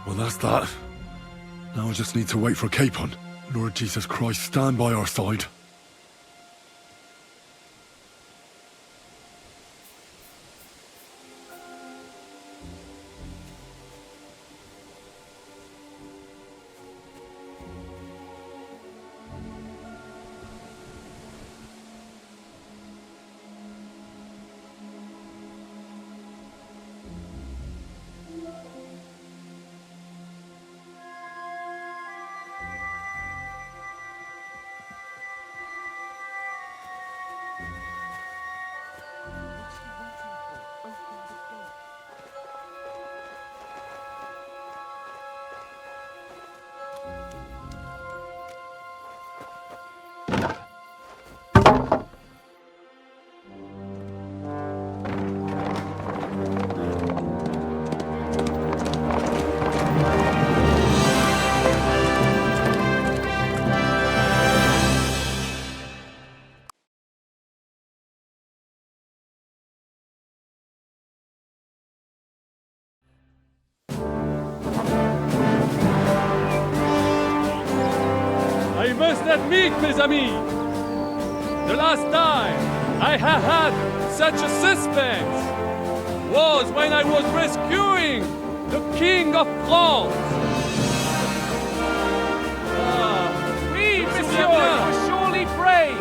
Well, that's that. Now I just need to wait for Capon. Lord Jesus Christ, stand by our side. I must admit, mes amis, the last time I have had such a suspense was when I was rescuing the King of France. Oui, monsieur, you are surely brave.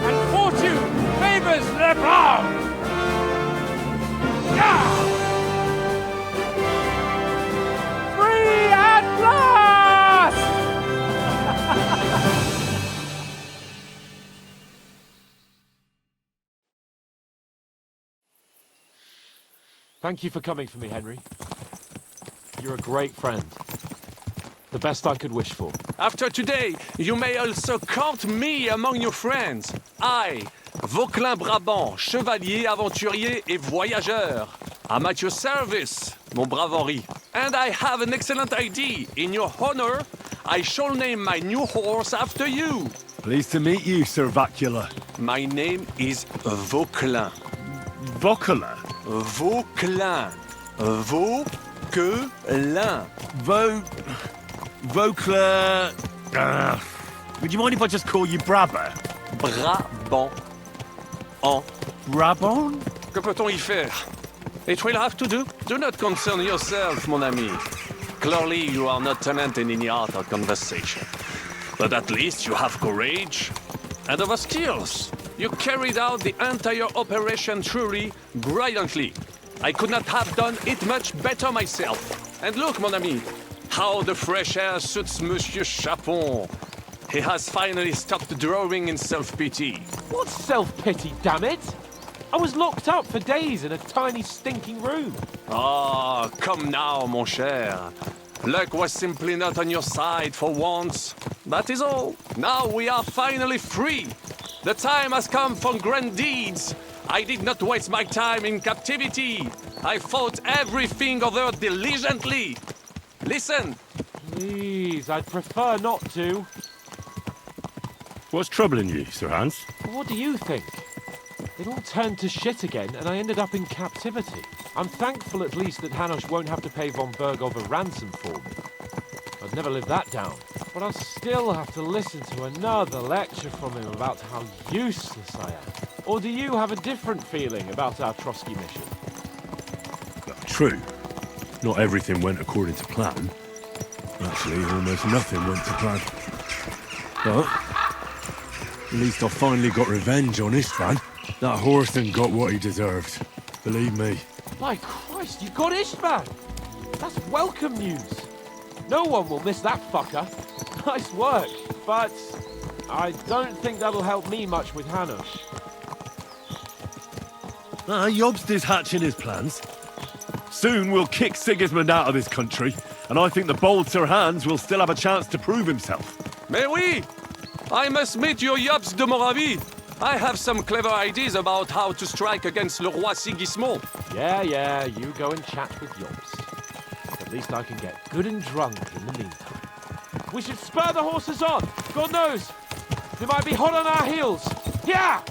And fortune favors the brave. Thank you for coming for me, Henry. You're a great friend. The best I could wish for. After today, you may also count me among your friends. I, Vauquelin Brabant, chevalier, aventurier et voyageur. I'm at your service, mon brave Henri. And I have an excellent idea. In your honor, I shall name my new horse after you. Pleased to meet you, Sir Vacula. My name is Vauquelin. Vauquelin? Vauquelin. Vauquelin. Vauquelin... would you mind if I just call you Brabant? Brabant. En Brabant? Que peut-on y faire? It will have to do. Do not concern yourself, mon ami. Clearly, you are not talented in the art of conversation. But at least you have courage and other skills. You carried out the entire operation truly brilliantly. I could not have done it much better myself. And look, mon ami, how the fresh air suits Monsieur Chapon. He has finally stopped drawing in self-pity. What self-pity, damn it? I was locked up for days in a tiny stinking room. Ah, come now, mon cher. Luck was simply not on your side for once. That is all. Now we are finally free. The time has come for grand deeds. I did not waste my time in captivity. I fought everything over diligently. Listen. Please, I'd prefer not to. What's troubling you, Sir Hans? What do you think? It all turned to shit again, and I ended up in captivity. I'm thankful at least that Hanush won't have to pay von Bergov a ransom for me. I'd never live that down. But I'll still have to listen to another lecture from him about how useless I am. Or do you have a different feeling about our Trotsky mission? True. Not everything went according to plan. Actually, almost nothing went to plan. But at least I finally got revenge on Istvan. That Horthen got what he deserved. Believe me. My Christ, you got Istvan! That's welcome news. No one will miss that fucker. Nice work, but I don't think that'll help me much with Hanush. Jobst is hatching his plans. Soon we'll kick Sigismund out of this country, and I think the bold Sir Hans will still have a chance to prove himself. Mais oui! I must meet your Jobst de Moravie. I have some clever ideas about how to strike against Le Roi Sigismund. Yeah, you go and chat with Jobst. At least I can get good and drunk in the meantime. We should spur the horses on! God knows! They might be hot on our heels! Yeah!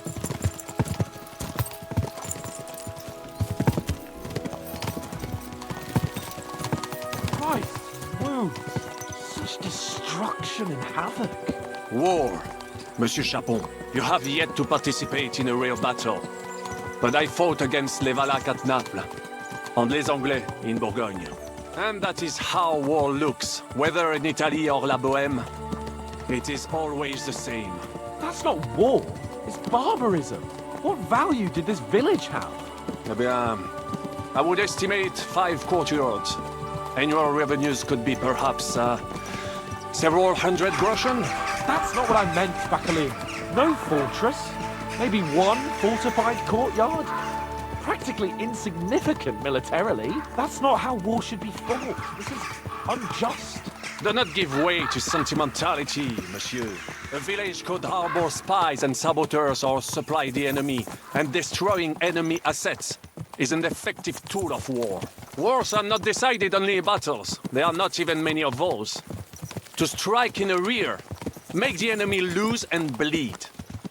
Christ, wounds! Such destruction and havoc! War. Monsieur Chapon, you have yet to participate in a real battle. But I fought against les Valaques at Naples, and les Anglais in Bourgogne. And that is how war looks, whether in Italy or La Bohème. It is always the same. That's not war. It's barbarism. What value did this village have? Eh bien, I would estimate 5 courtyards. Annual revenues could be perhaps, several hundred groschen. That's not what I meant, Bakalin. No fortress. Maybe one fortified courtyard. Practically insignificant militarily. That's not how war should be fought. This is unjust. Do not give way to sentimentality, monsieur. A village could harbor spies and saboteurs or supply the enemy, and destroying enemy assets is an effective tool of war. Wars are not decided only in battles. There are not even many of those. To strike in the rear, make the enemy lose and bleed.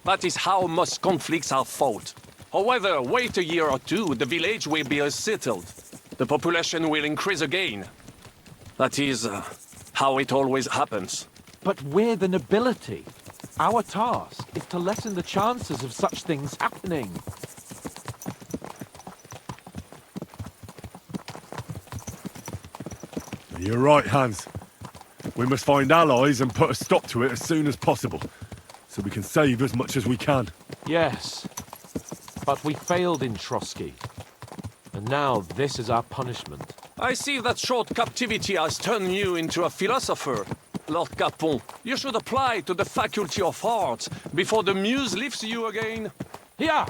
That is how most conflicts are fought. However, wait a year or two, the village will be settled. The population will increase again. That is how it always happens. But we're the nobility. Our task is to lessen the chances of such things happening. You're right, Hans. We must find allies and put a stop to it as soon as possible, so we can save as much as we can. Yes, but we failed in Trotsky. And now this is our punishment. I see that short captivity has turned you into a philosopher, Lord Capon. You should apply to the Faculty of Arts before the muse lifts you again. Yeah!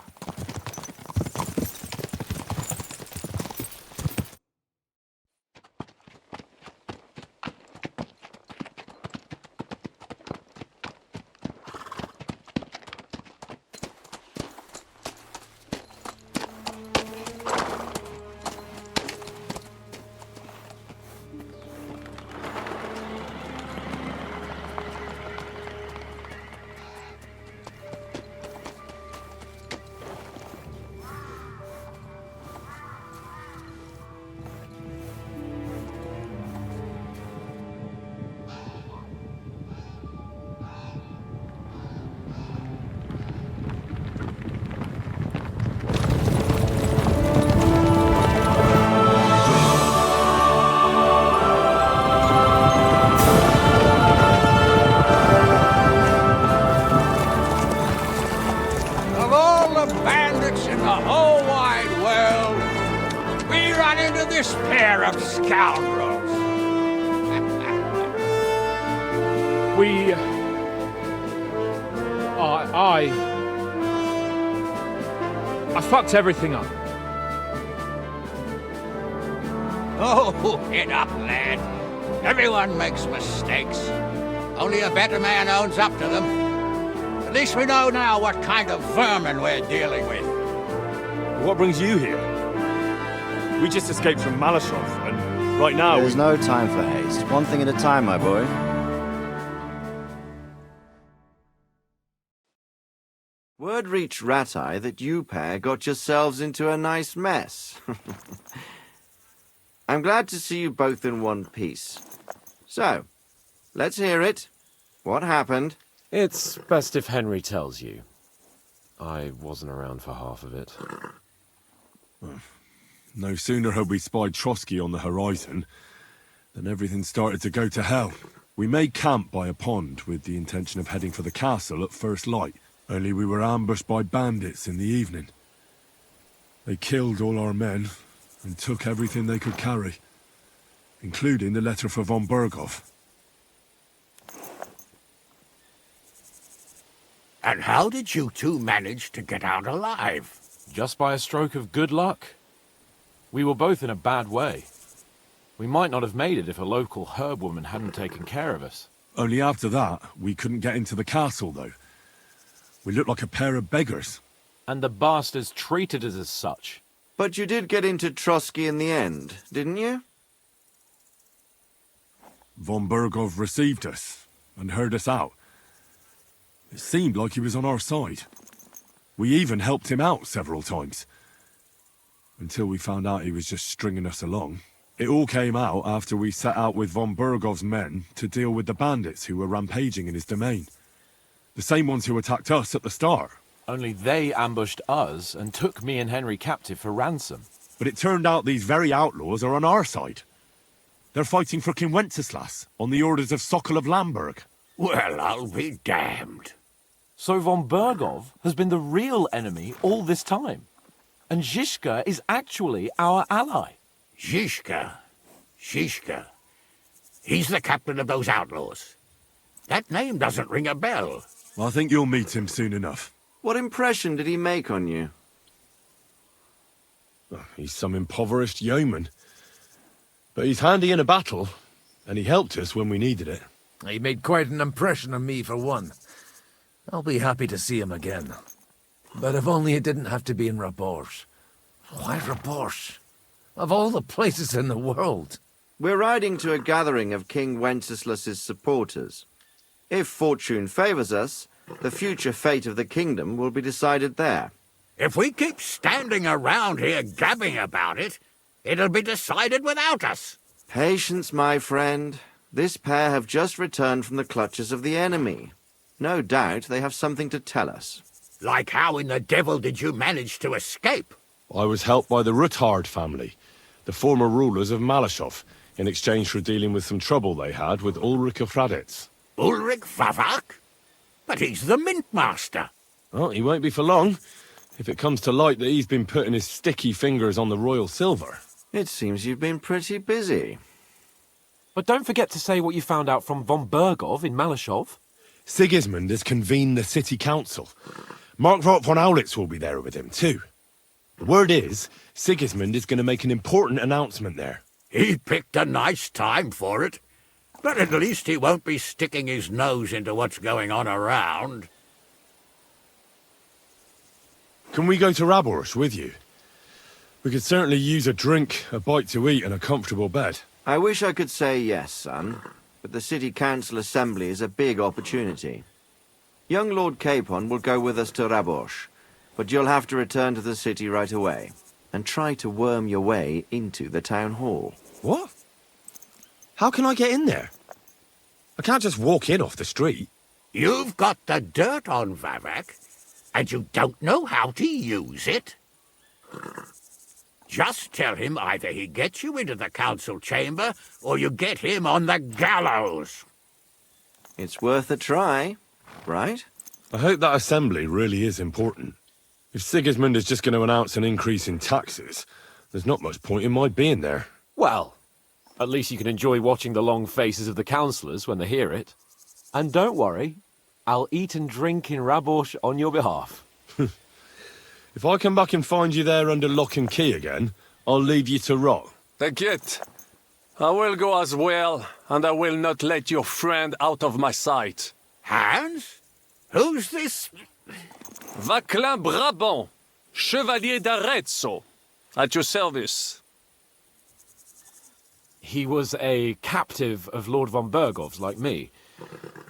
I fucked everything up. Oh, get up, lad. Everyone makes mistakes. Only a better man owns up to them. At least we know now what kind of vermin we're dealing with. What brings you here? We just escaped from Malashov, and right now There's no time for haste. One thing at a time, my boy. Word reached Ratai that you pair got yourselves into a nice mess. I'm glad to see you both in one piece. So, let's hear it. What happened? It's best if Henry tells you. I wasn't around for half of it. No sooner had we spied Trotsky on the horizon than everything started to go to hell. We made camp by a pond with the intention of heading for the castle at first light, only we were ambushed by bandits in the evening. They killed all our men and took everything they could carry, including the letter for von Berghoff. And how did you two manage to get out alive? Just by a stroke of good luck. We were both in a bad way. We might not have made it if a local herb woman hadn't taken care of us. Only after that, we couldn't get into the castle, though. We looked like a pair of beggars. And the bastards treated us as such. But you did get into Trotsky in the end, didn't you? Von Berghoff received us and heard us out. It seemed like he was on our side. We even helped him out several times. Until we found out he was just stringing us along. It all came out after we set out with von Berghoff's men to deal with the bandits who were rampaging in his domain. The same ones who attacked us at the start. Only they ambushed us and took me and Henry captive for ransom. But it turned out these very outlaws are on our side. They're fighting for King Wenceslas on the orders of Sokol of Lamberg. Well, I'll be damned. So von Berghoff has been the real enemy all this time. And Zhishka is actually our ally. Zhishka? He's the captain of those outlaws. That name doesn't ring a bell. I think you'll meet him soon enough. What impression did he make on you? He's some impoverished yeoman. But he's handy in a battle, and he helped us when we needed it. He made quite an impression on me, for one. I'll be happy to see him again. But if only it didn't have to be in Raborsh. Why Raborsh? Of all the places in the world. We're riding to a gathering of King Wenceslas's supporters. If fortune favors us, the future fate of the kingdom will be decided there. If we keep standing around here gabbing about it, it'll be decided without us. Patience, my friend. This pair have just returned from the clutches of the enemy. No doubt they have something to tell us. Like how in the devil did you manage to escape? I was helped by the Ruthard family, the former rulers of Malashov, in exchange for dealing with some trouble they had with Ulrich of Raditz. Ulrich Favak? But he's the Mint Master. Well, he won't be for long, if it comes to light that he's been putting his sticky fingers on the royal silver. It seems you've been pretty busy. But don't forget to say what you found out from von Berghoff in Malashov. Sigismund has convened the city council. Markvart von Aulitz will be there with him, too. The word is, Sigismund is going to make an important announcement there. He picked a nice time for it. But at least he won't be sticking his nose into what's going on around. Can we go to Raborsh with you? We could certainly use a drink, a bite to eat, and a comfortable bed. I wish I could say yes, son, but the city council assembly is a big opportunity. Young Lord Capon will go with us to Raborsh, but you'll have to return to the city right away, and try to worm your way into the town hall. What? How can I get in there? I can't just walk in off the street. You've got the dirt on Vavak, and you don't know how to use it? Just tell him either he gets you into the council chamber, or you get him on the gallows. It's worth a try, right? I hope that assembly really is important. If Sigismund is just going to announce an increase in taxes, there's not much point in my being there. Well, at least you can enjoy watching the long faces of the councillors when they hear it. And don't worry, I'll eat and drink in Rabosh on your behalf. If I come back and find you there under lock and key again, I'll leave you to rot. T'inquiète. I will go as well, and I will not let your friend out of my sight. Hans? Who's this? Vaclin Brabant, Chevalier d'Arezzo, at your service. He was a captive of Lord von Bergov's, like me.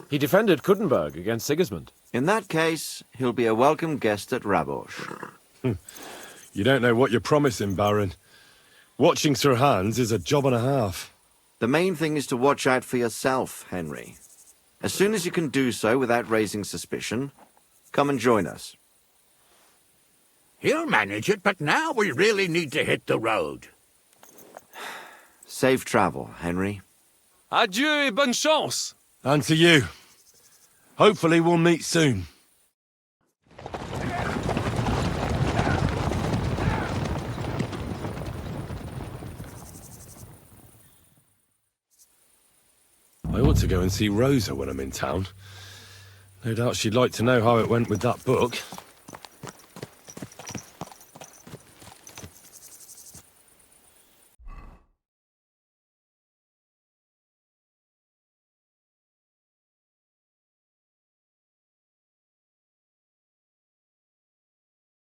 He defended Kuttenberg against Sigismund. In that case, he'll be a welcome guest at Rabosh. You don't know what you're promising, Baron. Watching Sir Hans is a job and a half. The main thing is to watch out for yourself, Henry. As soon as you can do so without raising suspicion, come and join us. He'll manage it, but now we really need to hit the road. Safe travel, Henry. Adieu et bonne chance! And to you. Hopefully we'll meet soon. I ought to go and see Rosa when I'm in town. No doubt she'd like to know how it went with that book.